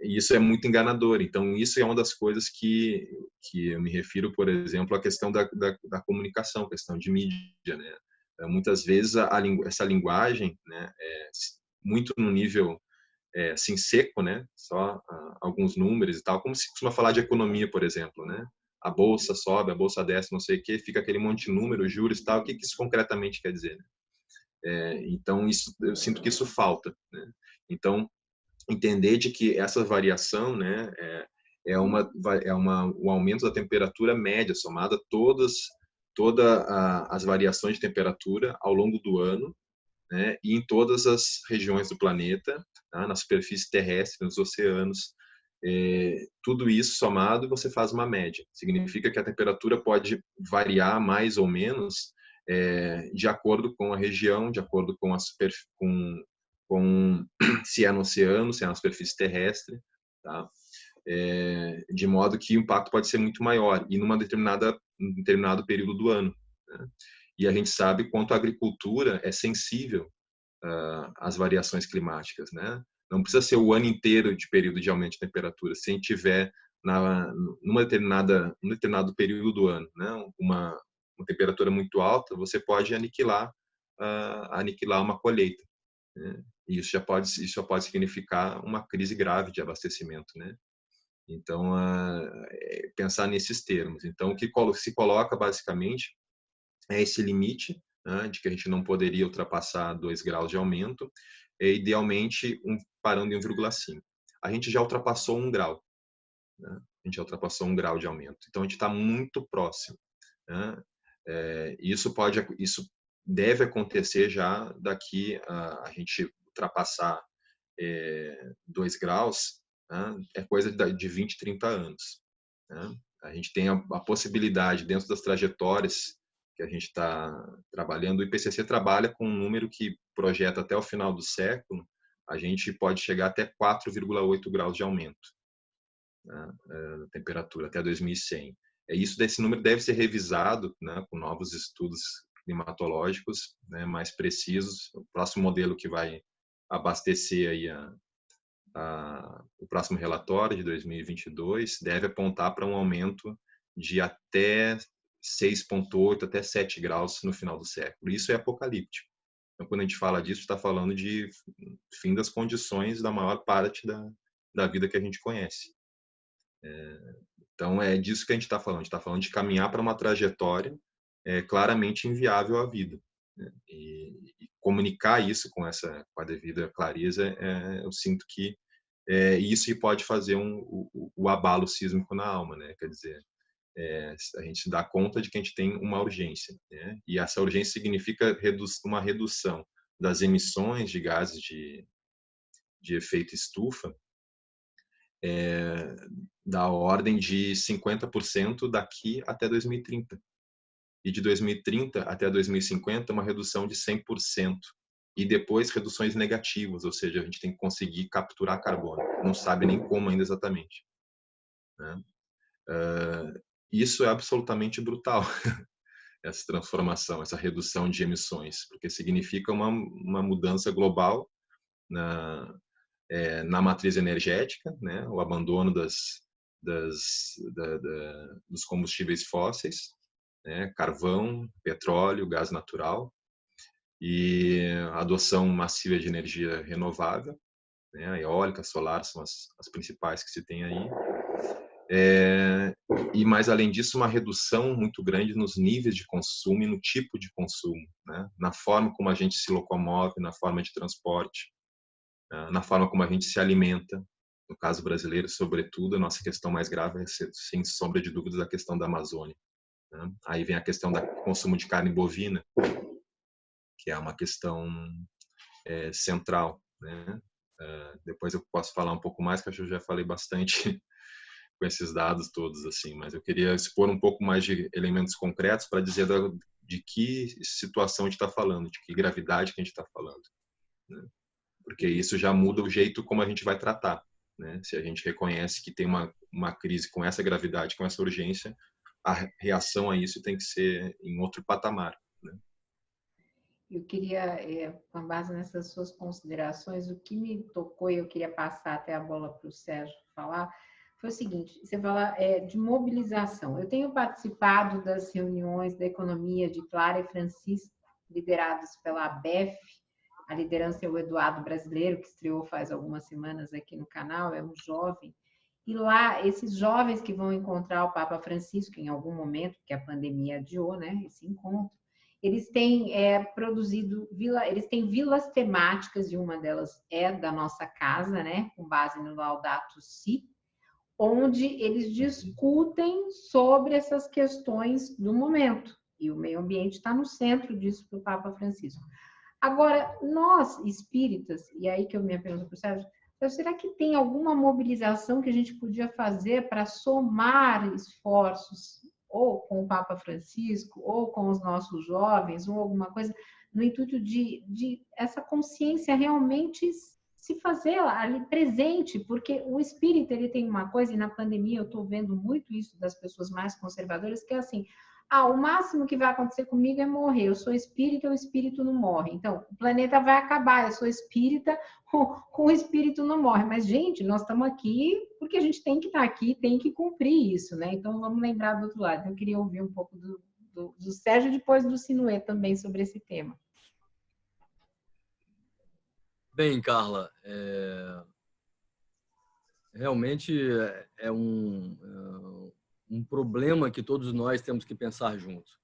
isso é muito enganador. Então, isso é uma das coisas que eu me refiro, por exemplo, à questão da comunicação, questão de mídia, né? Muitas vezes essa linguagem, né, muito no nível assim seco, né? Só alguns números e tal, como se costuma falar de economia, por exemplo, né? A bolsa sobe, a bolsa desce, não sei o quê, fica aquele monte de número, juros e tal. O que isso concretamente quer dizer, né? Então, eu sinto que isso falta, né? Então, entender de que essa variação, né, o aumento da temperatura média somada todas as variações de temperatura ao longo do ano, né, e em todas as regiões do planeta, tá, na superfície terrestre, nos oceanos, tudo isso somado você faz uma média. Significa que a temperatura pode variar mais ou menos de acordo com a região, de acordo com com se é no oceano, se é na superfície terrestre, tá? De modo que o impacto pode ser muito maior e num determinado período do ano, né? E a gente sabe quanto a agricultura é sensível às variações climáticas, né? Não precisa ser o ano inteiro de período de aumento de temperatura. Se a gente tiver num determinado período do ano, né, uma temperatura muito alta, você pode aniquilar uma colheita, né? E isso já pode significar uma crise grave de abastecimento, né? Então, pensar nesses termos. Então, o que se coloca basicamente é esse limite, né, de que a gente não poderia ultrapassar 2 graus de aumento, e idealmente parando em 1,5. A gente já ultrapassou 1 grau, né? A gente já ultrapassou 1 grau de aumento. Então, a gente está muito próximo, né? Isso deve acontecer já daqui a gente ultrapassar 2 graus, né? É coisa de 20, 30 anos, né? A gente tem a possibilidade, dentro das trajetórias que a gente está trabalhando, o IPCC trabalha com um número que projeta até o final do século, a gente pode chegar até 4,8 graus de aumento, né, da temperatura, até 2100. Esse número deve ser revisado, né, com novos estudos climatológicos, né, mais precisos. O próximo modelo que vai abastecer aí o próximo relatório de 2022 deve apontar para um aumento de até 6,8 até 7 graus no final do século. Isso é apocalíptico. Então, quando a gente fala disso, está falando de fim das condições da maior parte da vida que a gente conhece. Então, é disso que a gente está falando. A gente está falando de caminhar para uma trajetória claramente inviável à vida, né? E comunicar isso com a devida clareza, eu sinto que isso pode fazer o abalo sísmico na alma, né? Quer dizer, a gente dá conta de que a gente tem uma urgência, né? E essa urgência significa uma redução das emissões de gases de efeito estufa da ordem de 50% daqui até 2030. E de 2030 até 2050, uma redução de 100%. E depois reduções negativas, ou seja, a gente tem que conseguir capturar carbono. Não sabe nem como ainda exatamente, né? Isso é absolutamente brutal, essa transformação, essa redução de emissões, porque significa uma mudança global na matriz energética, né? O abandono dos combustíveis fósseis, né? Carvão, petróleo, gás natural, e a adoção massiva de energia renovável, né? A eólica, solar são as principais que se tem aí. E mais além disso, uma redução muito grande nos níveis de consumo e no tipo de consumo, né? Na forma como a gente se locomove, na forma de transporte, na forma como a gente se alimenta. No caso brasileiro, sobretudo, a nossa questão mais grave é, sem sombra de dúvidas, a questão da Amazônia, né? Aí vem a questão do consumo de carne bovina, que é uma questão central, né? Depois eu posso falar um pouco mais, que eu já falei bastante com esses dados todos, assim, mas eu queria expor um pouco mais de elementos concretos para dizer de que situação a gente está falando, de que gravidade que a gente está falando, né? Porque isso já muda o jeito como a gente vai tratar, né? Se a gente reconhece que tem uma crise com essa gravidade, com essa urgência, a reação a isso tem que ser em outro patamar, né? eu queria, com base nessas suas considerações, o que me tocou e eu queria passar até a bola para o Sérgio falar, foi o seguinte, você fala de mobilização. Eu tenho participado das reuniões da economia de Clara e Francisco, lideradas pela ABEF, a liderança é o Eduardo Brasileiro, que estreou faz algumas semanas aqui no canal, é um jovem. E lá, esses jovens que vão encontrar o Papa Francisco em algum momento, porque a pandemia adiou, né, esse encontro, eles têm produzido, eles têm vilas temáticas, e uma delas é da nossa casa, né, com base no Laudato Si, onde eles discutem sobre essas questões do momento. E o meio ambiente está no centro disso para o Papa Francisco. Agora, nós, espíritas, e aí que eu me pergunto para o Sérgio, será que tem alguma mobilização que a gente podia fazer para somar esforços, ou com o Papa Francisco, ou com os nossos jovens, ou alguma coisa, no intuito de essa consciência realmente se fazer ali presente, porque o espírito ele tem uma coisa, e na pandemia eu estou vendo muito isso das pessoas mais conservadoras, que é assim, o máximo que vai acontecer comigo é morrer, eu sou espírita, o espírito não morre, então o planeta vai acabar, eu sou espírita, o espírito não morre, mas gente, nós estamos aqui porque a gente tem que estar aqui, tem que cumprir isso, né? Então vamos lembrar do outro lado. Eu queria ouvir um pouco do Sérgio e depois do Sinuê também sobre esse tema. Bem, Carla, realmente é um problema que todos nós temos que pensar juntos.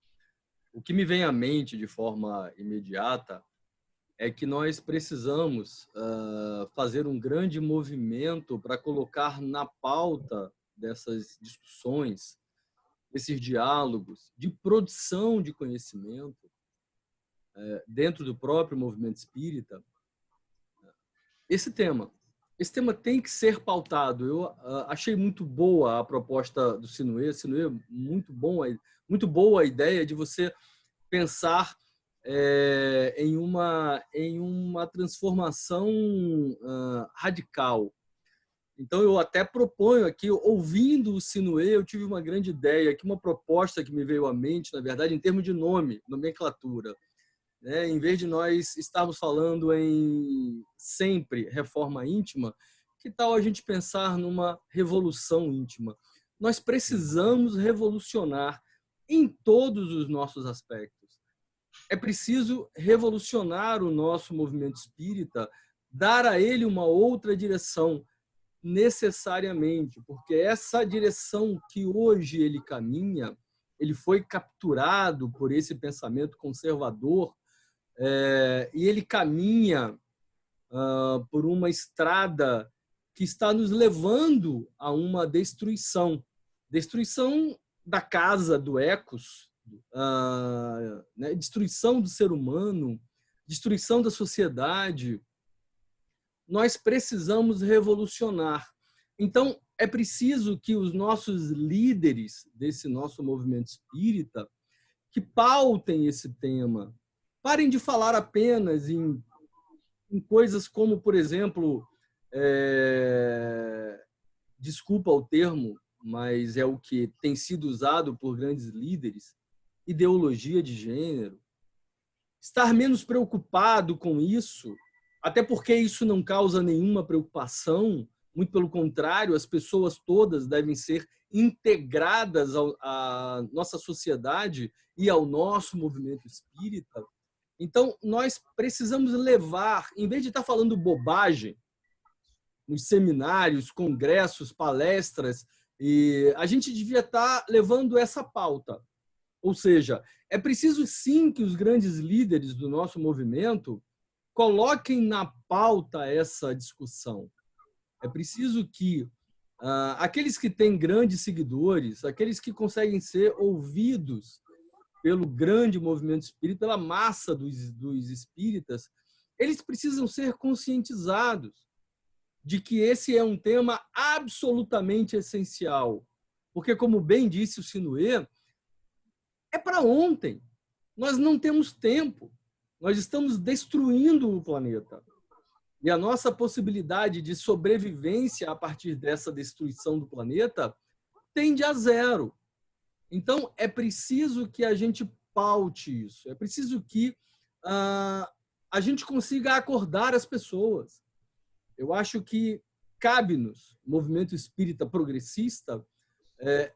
O que me vem à mente de forma imediata é que nós precisamos fazer um grande movimento para colocar na pauta dessas discussões, desses diálogos, de produção de conhecimento dentro do próprio movimento espírita, esse tema. Esse tema tem que ser pautado. Eu achei muito boa a proposta do Sinuê. Sinuê, muito boa a ideia de você pensar em uma transformação radical. Então, eu até proponho aqui, ouvindo o Sinuê, eu tive uma grande ideia, aqui uma proposta que me veio à mente, na verdade, em termos de nome, nomenclatura. Em vez de nós estarmos falando em sempre reforma íntima, que tal a gente pensar numa revolução íntima? Nós precisamos revolucionar em todos os nossos aspectos. É preciso revolucionar o nosso movimento espírita, dar a ele uma outra direção, necessariamente, porque essa direção que hoje ele caminha, ele foi capturado por esse pensamento conservador, e ele caminha por uma estrada que está nos levando a uma destruição da casa do ecos, destruição do ser humano, destruição da sociedade. Nós precisamos revolucionar. Então, é preciso que os nossos líderes desse nosso movimento espírita que pautem esse tema. Parem de falar apenas em coisas como, por exemplo, desculpa o termo, mas é o que tem sido usado por grandes líderes, ideologia de gênero. Estar menos preocupado com isso, até porque isso não causa nenhuma preocupação, muito pelo contrário, as pessoas todas devem ser integradas à nossa sociedade e ao nosso movimento espírita. Então, nós precisamos levar, em vez de estar falando bobagem nos seminários, congressos, palestras, e a gente devia estar levando essa pauta. Ou seja, é preciso sim que os grandes líderes do nosso movimento coloquem na pauta essa discussão. É preciso que aqueles que têm grandes seguidores, aqueles que conseguem ser ouvidos pelo grande movimento espírita, pela massa dos espíritas, eles precisam ser conscientizados de que esse é um tema absolutamente essencial. Porque, como bem disse o Sinuê, é para ontem. Nós não temos tempo. Nós estamos destruindo o planeta. E a nossa possibilidade de sobrevivência a partir dessa destruição do planeta tende a zero. Então, é preciso que a gente paute isso. É preciso que a gente consiga acordar as pessoas. Eu acho que cabe-nos, movimento espírita progressista,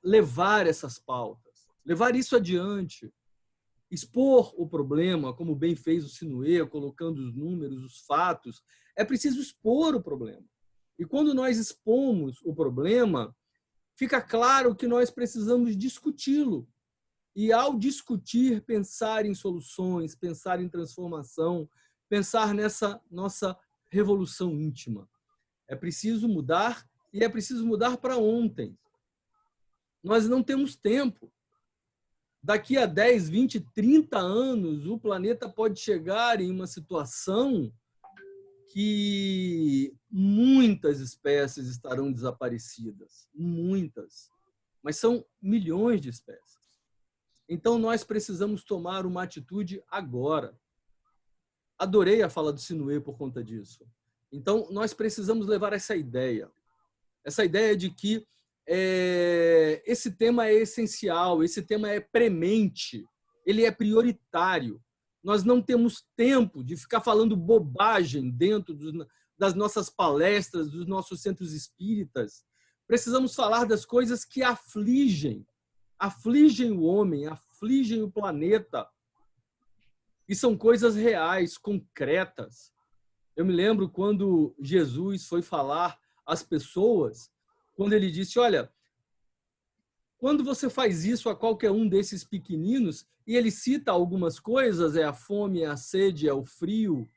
levar essas pautas, levar isso adiante, expor o problema, como bem fez o Sinuê, colocando os números, os fatos. É preciso expor o problema. E quando nós expomos o problema, fica claro que nós precisamos discuti-lo. E, ao discutir, pensar em soluções, pensar em transformação, pensar nessa nossa revolução íntima. É preciso mudar, e é preciso mudar para ontem. Nós não temos tempo. Daqui a 10, 20, 30 anos, o planeta pode chegar em uma situação que muitas espécies estarão desaparecidas. Muitas. Mas são milhões de espécies. Então, nós precisamos tomar uma atitude agora. Adorei a fala do Sinuê por conta disso. Então, nós precisamos levar essa ideia de que esse tema é essencial, esse tema é premente, ele é prioritário. Nós não temos tempo de ficar falando bobagem dentro das nossas palestras, dos nossos centros espíritas. Precisamos falar das coisas que afligem o homem, afligem o planeta. E são coisas reais, concretas. Eu me lembro quando Jesus foi falar às pessoas, quando ele disse, olha, quando você faz isso a qualquer um desses pequeninos, e ele cita algumas coisas, é a fome, é a sede, é o frio,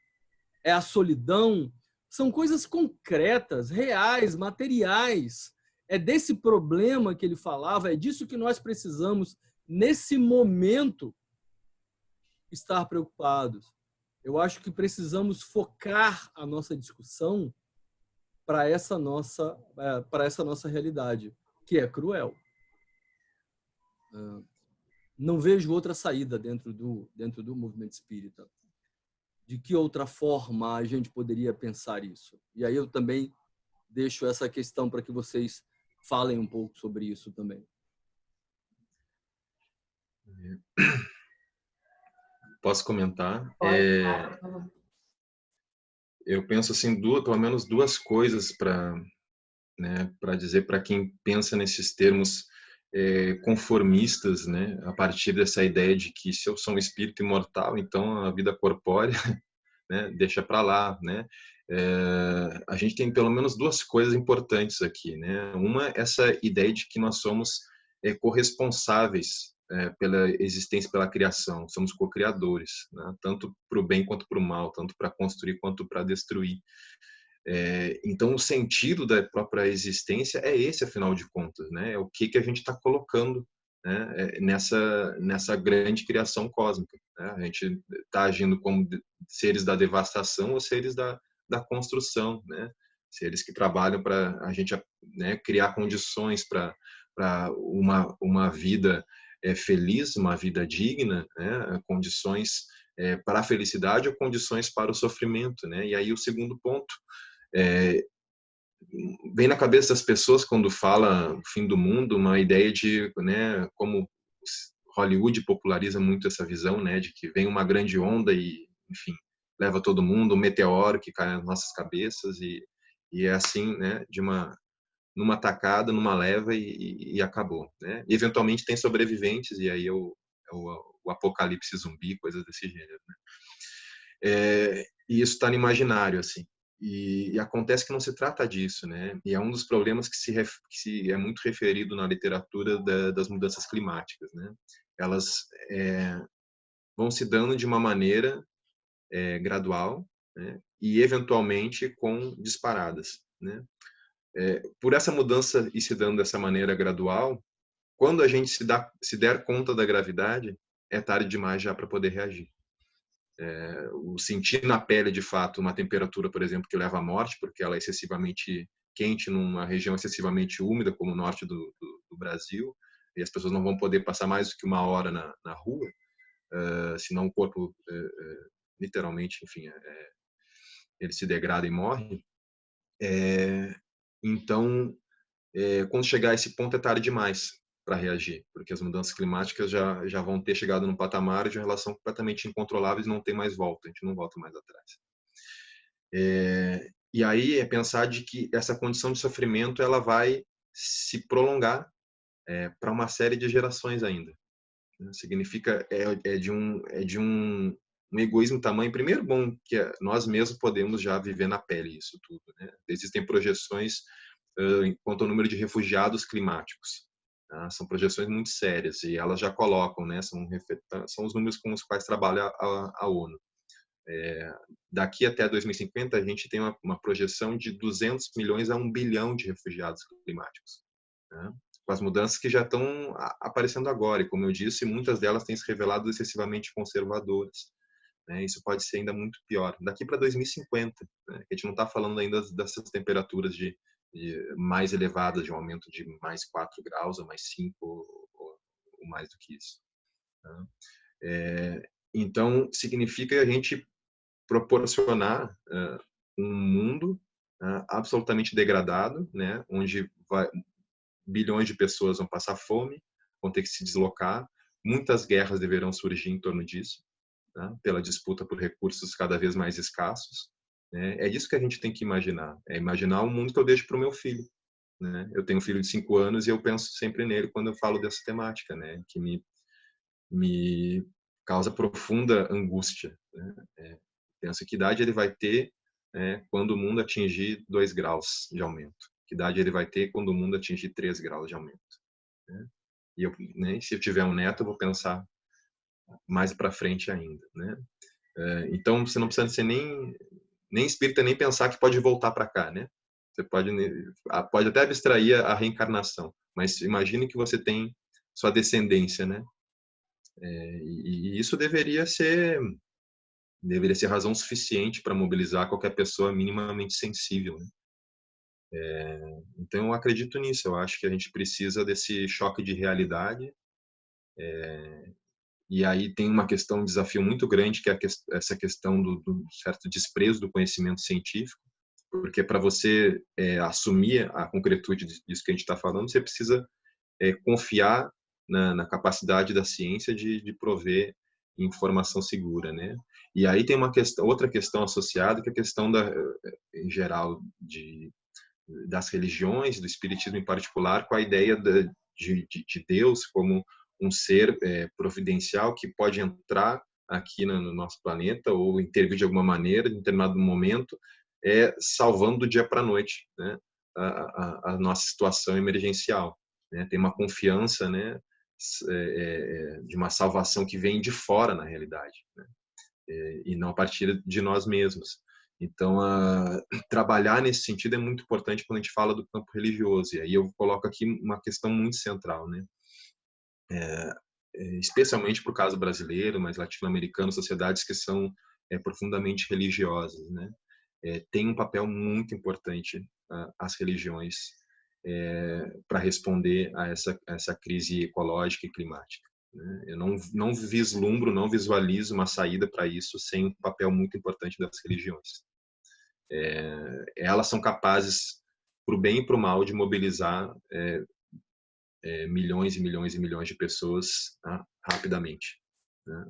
é a solidão, são coisas concretas, reais, materiais. É desse problema que ele falava, é disso que nós precisamos, nesse momento, estar preocupados. Eu acho que precisamos focar a nossa discussão para essa nossa realidade, que é cruel. Não vejo outra saída dentro do movimento espírita. De que outra forma a gente poderia pensar isso? E aí eu também deixo essa questão para que vocês falem um pouco sobre isso também. Posso comentar? Pode. Eu penso assim, pelo menos duas coisas para dizer para quem pensa nesses termos conformistas, né, a partir dessa ideia de que se eu sou um espírito imortal, então a vida corpórea, né, deixa para lá, né? A gente tem pelo menos duas coisas importantes aqui, né? Uma, essa ideia de que nós somos corresponsáveis pela existência, pela criação, somos co-criadores, né? Tanto para o bem quanto para o mal, tanto para construir quanto para destruir. Então, o sentido da própria existência é esse, afinal de contas, né? É o que a gente está colocando, né, nessa grande criação cósmica, né? A gente está agindo como seres da devastação ou seres da construção, né? Seres que trabalham para a gente, né, criar condições para uma vida feliz, uma vida digna, né? Condições para a felicidade ou condições para o sofrimento, né? E aí o segundo ponto vem na cabeça das pessoas quando fala o fim do mundo, uma ideia de, né, como Hollywood populariza muito essa visão, né, de que vem uma grande onda e, enfim, leva todo mundo, um meteoro que cai nas nossas cabeças e é assim, né, numa tacada, numa leva e acabou, né? E, eventualmente tem sobreviventes e aí é o apocalipse zumbi, coisas desse gênero, né? E isso está no imaginário, assim. E acontece que não se trata disso, né? E é um dos problemas que é muito referido na literatura das mudanças climáticas, né? Elas vão se dando de uma maneira gradual, né? E eventualmente com disparadas, né? Por essa mudança ir se dando dessa maneira gradual, quando a gente se der conta da gravidade, é tarde demais já para poder reagir. O sentir na pele, de fato, uma temperatura, por exemplo, que leva à morte, porque ela é excessivamente quente numa região excessivamente úmida, como o norte do Brasil, e as pessoas não vão poder passar mais do que uma hora na rua, senão o corpo, literalmente, enfim, ele se degrada e morre. Então, quando chegar a esse ponto, é tarde demais. para reagir, porque as mudanças climáticas já vão ter chegado num patamar de uma relação completamente incontrolável e não tem mais volta, a gente não volta mais atrás. E aí é pensar de que essa condição de sofrimento ela vai se prolongar para uma série de gerações ainda. Significa de um egoísmo tamanho. Primeiro, bom que nós mesmos podemos já viver na pele isso tudo, né? Existem projeções quanto ao número de refugiados climáticos. Tá? São projeções muito sérias e elas já colocam, né? São os números com os quais trabalha a ONU. Daqui até 2050 a gente tem uma projeção de 200 milhões a 1 bilhão de refugiados climáticos, né? Com as mudanças que já estão aparecendo agora, e como eu disse, muitas delas têm se revelado excessivamente conservadoras, né? Isso pode ser ainda muito pior. Daqui para 2050, né? A gente não está falando ainda dessas temperaturas de mais elevadas, de um aumento de mais 4 graus, ou mais 5, ou mais do que isso. Tá? Então, significa a gente proporcionar um mundo absolutamente degradado, né? Onde bilhões de pessoas vão passar fome, vão ter que se deslocar, muitas guerras deverão surgir em torno disso, né? Pela disputa por recursos cada vez mais escassos, né? É isso que a gente tem que imaginar, é imaginar um mundo que eu deixo para o meu filho, né? Eu tenho um filho de 5 anos e eu penso sempre nele quando eu falo dessa temática, né? Que me causa profunda angústia, né? Penso que idade ele vai ter quando o mundo atingir 2 graus de aumento. Que idade ele vai ter quando o mundo atingir 3 graus de aumento, né? E né, se eu tiver um neto, eu vou pensar mais para frente ainda, né? Então, você não precisa ser nem espírita, nem pensar que pode voltar para cá, né? Você pode até abstrair a reencarnação, mas imagine que você tem sua descendência, né? E isso deveria ser razão suficiente para mobilizar qualquer pessoa minimamente sensível, né? Então eu acredito nisso, eu acho que a gente precisa desse choque de realidade, e aí tem uma questão, um desafio muito grande, que é essa questão do certo desprezo do conhecimento científico, porque para você assumir a concretude disso que a gente está falando, você precisa confiar na capacidade da ciência de prover informação segura, né? E aí tem outra questão associada, que é a questão em geral das religiões, do espiritismo em particular, com a ideia de Deus como um ser providencial que pode entrar aqui no nosso planeta ou intervir de alguma maneira em determinado momento, salvando do dia para a noite, né? A nossa situação emergencial, né? Tem uma confiança, né? De uma salvação que vem de fora, na realidade, né? E não a partir de nós mesmos. Então, trabalhar nesse sentido é muito importante quando a gente fala do campo religioso. E aí eu coloco aqui uma questão muito central, né? Especialmente para o caso brasileiro, mas latino-americano, sociedades que são profundamente religiosas, né? Tem um papel muito importante as religiões para responder a essa crise ecológica e climática, né? Eu não vislumbro, não visualizo uma saída para isso sem um papel muito importante das religiões. Elas são capazes, para o bem e para o mal, de mobilizar milhões e milhões e milhões de pessoas rapidamente, né?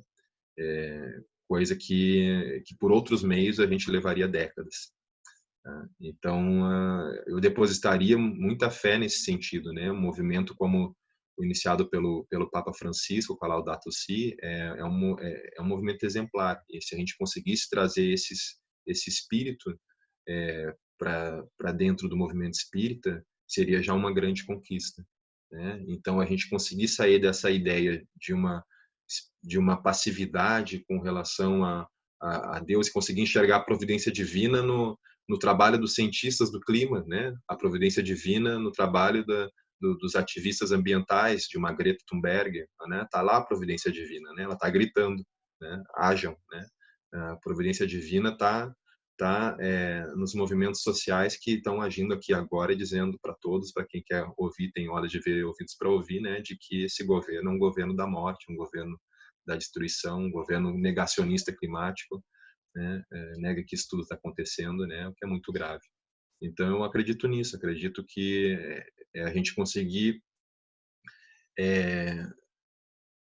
Coisa que por outros meios a gente levaria décadas. Então, eu depositaria muita fé nesse sentido, né? Um movimento como o iniciado pelo Papa Francisco, com a Laudato Si, é um movimento exemplar. E se a gente conseguisse trazer esse espírito para dentro do movimento espírita, seria já uma grande conquista, né? Então, a gente conseguir sair dessa ideia de uma passividade com relação a Deus e conseguir enxergar a providência divina no trabalho dos cientistas do clima, né? A providência divina no trabalho dos ativistas ambientais, de uma Greta Thunberg, né? Tá lá a providência divina, né? Ela tá gritando, né? Hajam, né? A providência divina tá nos movimentos sociais que estão agindo aqui agora e dizendo para todos, para quem quer ouvir, tem hora de ver, ouvidos para ouvir, né? De que esse governo é um governo da morte, um governo da destruição, um governo negacionista climático, né? Nega que isso tudo está acontecendo, né? O que é muito grave. Então eu acredito nisso, acredito que a gente conseguir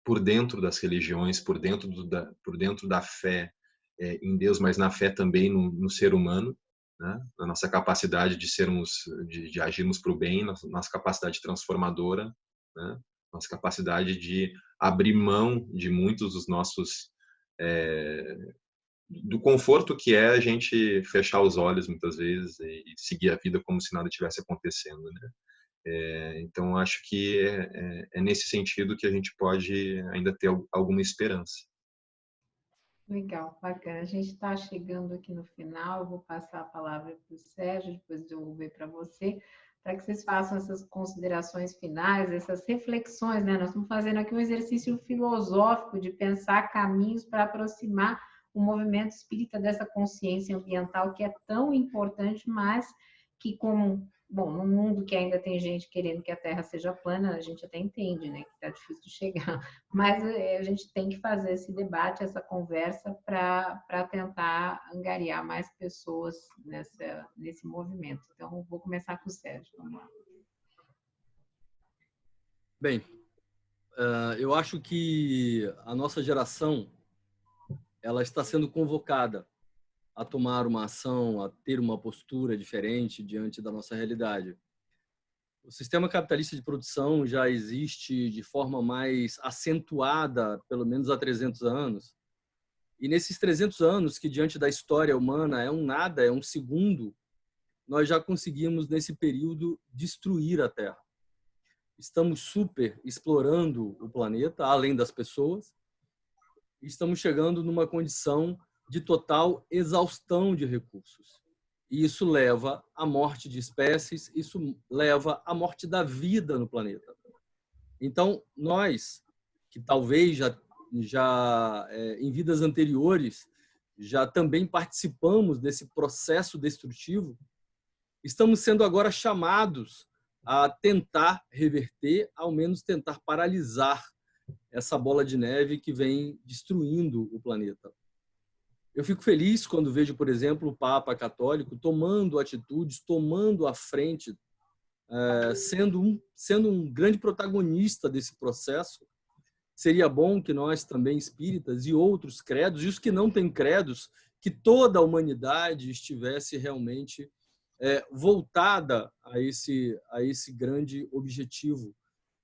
por dentro das religiões, por dentro da fé em Deus, mas na fé também no ser humano, né? Na nossa capacidade de agirmos para o bem, nossa capacidade transformadora, né? Nossa capacidade de abrir mão de muitos dos nossos do conforto que é a gente fechar os olhos muitas vezes e seguir a vida como se nada tivesse acontecendo, né? Então, acho que é nesse sentido que a gente pode ainda ter alguma esperança. Legal, bacana. A gente está chegando aqui no final, eu vou passar a palavra para o Sérgio, depois eu vou ver para você, para que vocês façam essas considerações finais, essas reflexões, né? Nós estamos fazendo aqui um exercício filosófico de pensar caminhos para aproximar o movimento espírita dessa consciência ambiental que é tão importante, mas que bom, num mundo que ainda tem gente querendo que a Terra seja plana, a gente até entende, né, que está difícil de chegar, mas a gente tem que fazer esse debate, essa conversa para tentar angariar mais pessoas nesse movimento. Então, vou começar com o Sérgio, vamos lá. Bem, eu acho que a nossa geração ela está sendo convocada a tomar uma ação, a ter uma postura diferente diante da nossa realidade. O sistema capitalista de produção já existe de forma mais acentuada, pelo menos há 300 anos. E nesses 300 anos, que diante da história humana é um nada, é um segundo, nós já conseguimos, nesse período, destruir a Terra. Estamos super explorando o planeta, além das pessoas. Estamos chegando numa condição de total exaustão de recursos. E isso leva à morte de espécies, isso leva à morte da vida no planeta. Então, nós, que talvez já em vidas anteriores, já também participamos desse processo destrutivo, estamos sendo agora chamados a tentar reverter, ao menos tentar paralisar essa bola de neve que vem destruindo o planeta. Eu fico feliz quando vejo, por exemplo, o Papa Católico tomando atitudes, tomando a frente, sendo um grande protagonista desse processo. Seria bom que nós também, espíritas e outros credos, e os que não têm credos, que toda a humanidade estivesse realmente voltada a esse grande objetivo,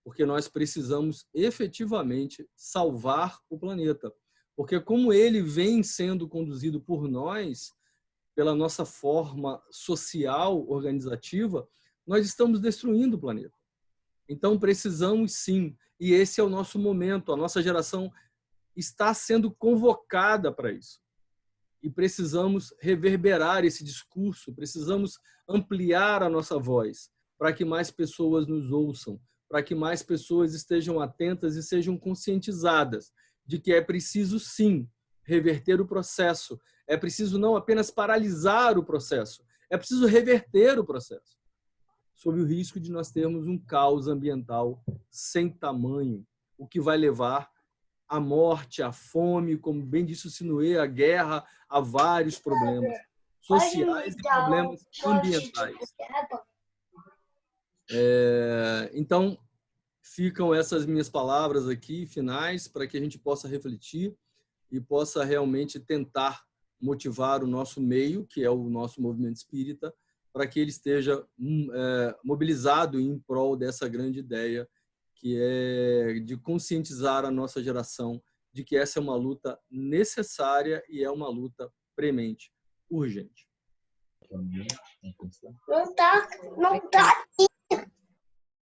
porque nós precisamos efetivamente salvar o planeta. Porque como ele vem sendo conduzido por nós, pela nossa forma social, organizativa, nós estamos destruindo o planeta. Então precisamos sim, e esse é o nosso momento, a nossa geração está sendo convocada para isso. E precisamos reverberar esse discurso, precisamos ampliar a nossa voz, para que mais pessoas nos ouçam, para que mais pessoas estejam atentas e sejam conscientizadas de que é preciso, sim, reverter o processo. É preciso não apenas paralisar o processo, é preciso reverter o processo, sob o risco de nós termos um caos ambiental sem tamanho, o que vai levar à morte, à fome, como bem disse o Sinuê, à guerra, a vários problemas sociais e problemas ambientais. Então, ficam essas minhas palavras aqui, finais, para que a gente possa refletir e possa realmente tentar motivar o nosso meio, que é o nosso movimento espírita, para que ele esteja mobilizado em prol dessa grande ideia, que é de conscientizar a nossa geração de que essa é uma luta necessária e é uma luta premente, urgente. Não tá aqui.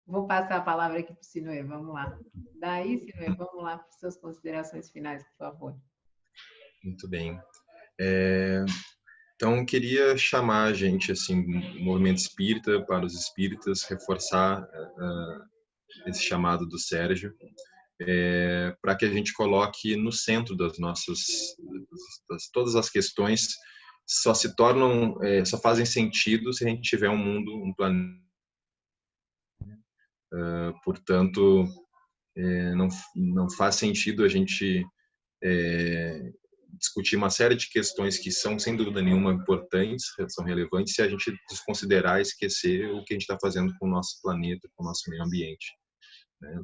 Vou passar a palavra aqui para o Sinuê, vamos lá. Daí, Sinuê, vamos lá para as suas considerações finais, por favor. Muito bem. Então, queria chamar a gente, assim, o movimento espírita, para os espíritas, reforçar esse chamado do Sérgio, para que a gente coloque no centro das todas as questões, só se tornam, só fazem sentido se a gente tiver um mundo, um planeta. Portanto, não faz sentido a gente discutir uma série de questões que são, sem dúvida nenhuma, importantes, são relevantes, se a gente desconsiderar, esquecer o que a gente está fazendo com o nosso planeta, com o nosso meio ambiente, né?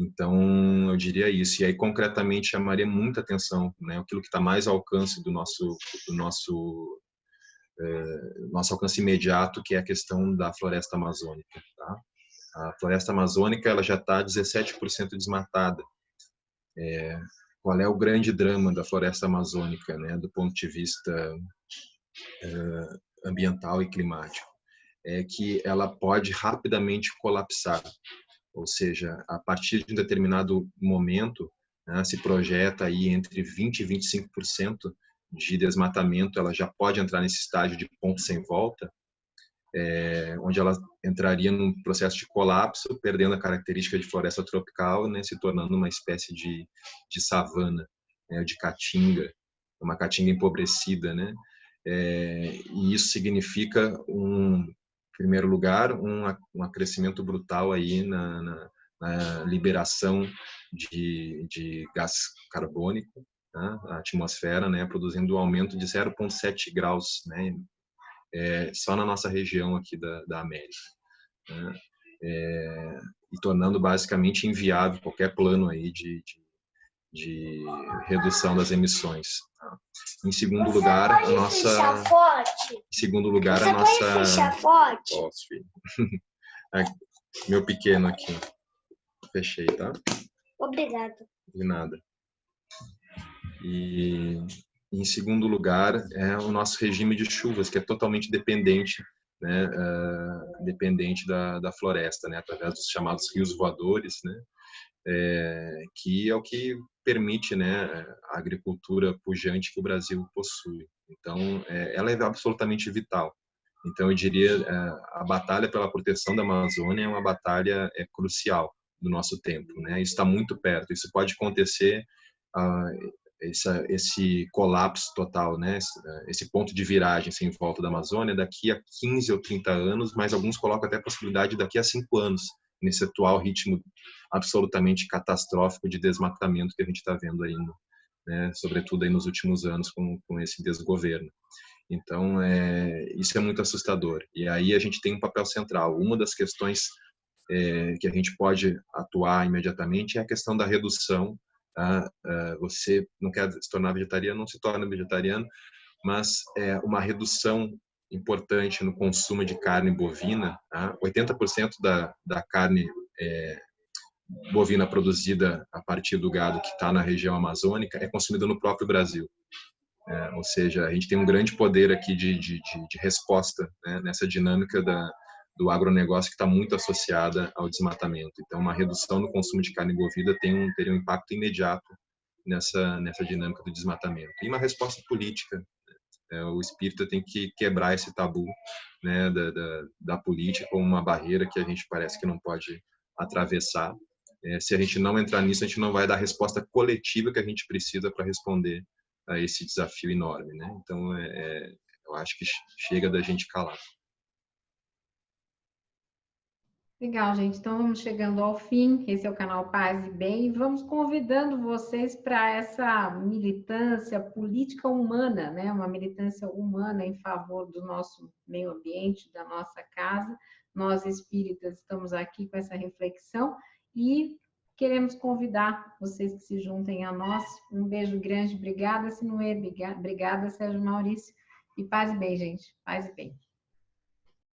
Então, eu diria isso. E aí, concretamente, chamaria muita atenção, né? Aquilo que está mais ao alcance do nosso alcance imediato, que é a questão da floresta amazônica. Tá? A floresta amazônica ela já está 17% desmatada. Qual é o grande drama da floresta amazônica, né? Do ponto de vista ambiental e climático? É que ela pode rapidamente colapsar. Ou seja, a partir de um determinado momento, né, se projeta aí entre 20% e 25% de desmatamento, ela já pode entrar nesse estágio de ponto sem volta, onde ela entraria num processo de colapso, perdendo a característica de floresta tropical, né, se tornando uma espécie de savana, né, de caatinga, uma caatinga empobrecida, né? E isso significa em primeiro lugar, um acrescimento brutal aí na liberação de gás carbônico, né, na atmosfera, né, produzindo um aumento de 0,7 graus, né, só na nossa região aqui da América, né, e tornando basicamente inviável qualquer plano aí de redução das emissões. Tá? Em segundo lugar, a nossa. Em segundo lugar, a nossa. Posso, filho. Meu pequeno aqui. Fechei, tá? Obrigado. De nada. E em segundo lugar, é o nosso regime de chuvas, que é totalmente dependente, né, dependente da floresta, né, através dos chamados rios voadores, né, que é o que permite, né, a agricultura pujante que o Brasil possui. Então, ela é absolutamente vital. Então, eu diria, a batalha pela proteção da Amazônia é uma batalha crucial do nosso tempo, né? Isso está muito perto. Isso pode acontecer, esse colapso total, né? Esse ponto de viragem assim, em volta da Amazônia daqui a 15 ou 30 anos, mas alguns colocam até a possibilidade daqui a 5 anos, nesse atual ritmo absolutamente catastrófico de desmatamento que a gente está vendo aí, né? Sobretudo aí nos últimos anos com esse desgoverno. Então, isso é muito assustador. E aí a gente tem um papel central. Uma das questões que a gente pode atuar imediatamente é a questão da redução. Tá? Você não quer se tornar vegetariano, não se torna vegetariano, mas uma redução importante no consumo de carne bovina. Tá? 80% da carne bovina produzida a partir do gado que está na região amazônica é consumida no próprio Brasil. Ou seja, a gente tem um grande poder aqui de resposta, né, nessa dinâmica do agronegócio que está muito associada ao desmatamento. Então, uma redução no consumo de carne bovina teria um impacto imediato nessa dinâmica do desmatamento. E uma resposta política. O espírita tem que quebrar esse tabu, né, da política como uma barreira que a gente parece que não pode atravessar. Se a gente não entrar nisso, a gente não vai dar a resposta coletiva que a gente precisa para responder a esse desafio enorme, né? Então, eu acho que chega da gente calar. Legal, gente. Então, vamos chegando ao fim. Esse é o canal Paz e Bem. E vamos convidando vocês para essa militância política humana, né? Uma militância humana em favor do nosso meio ambiente, da nossa casa. Nós, espíritas, estamos aqui com essa reflexão e queremos convidar vocês que se juntem a nós. Um beijo grande. Obrigada, Sinuê. Obrigada, Sérgio Maurício. E paz e bem, gente. Paz e bem.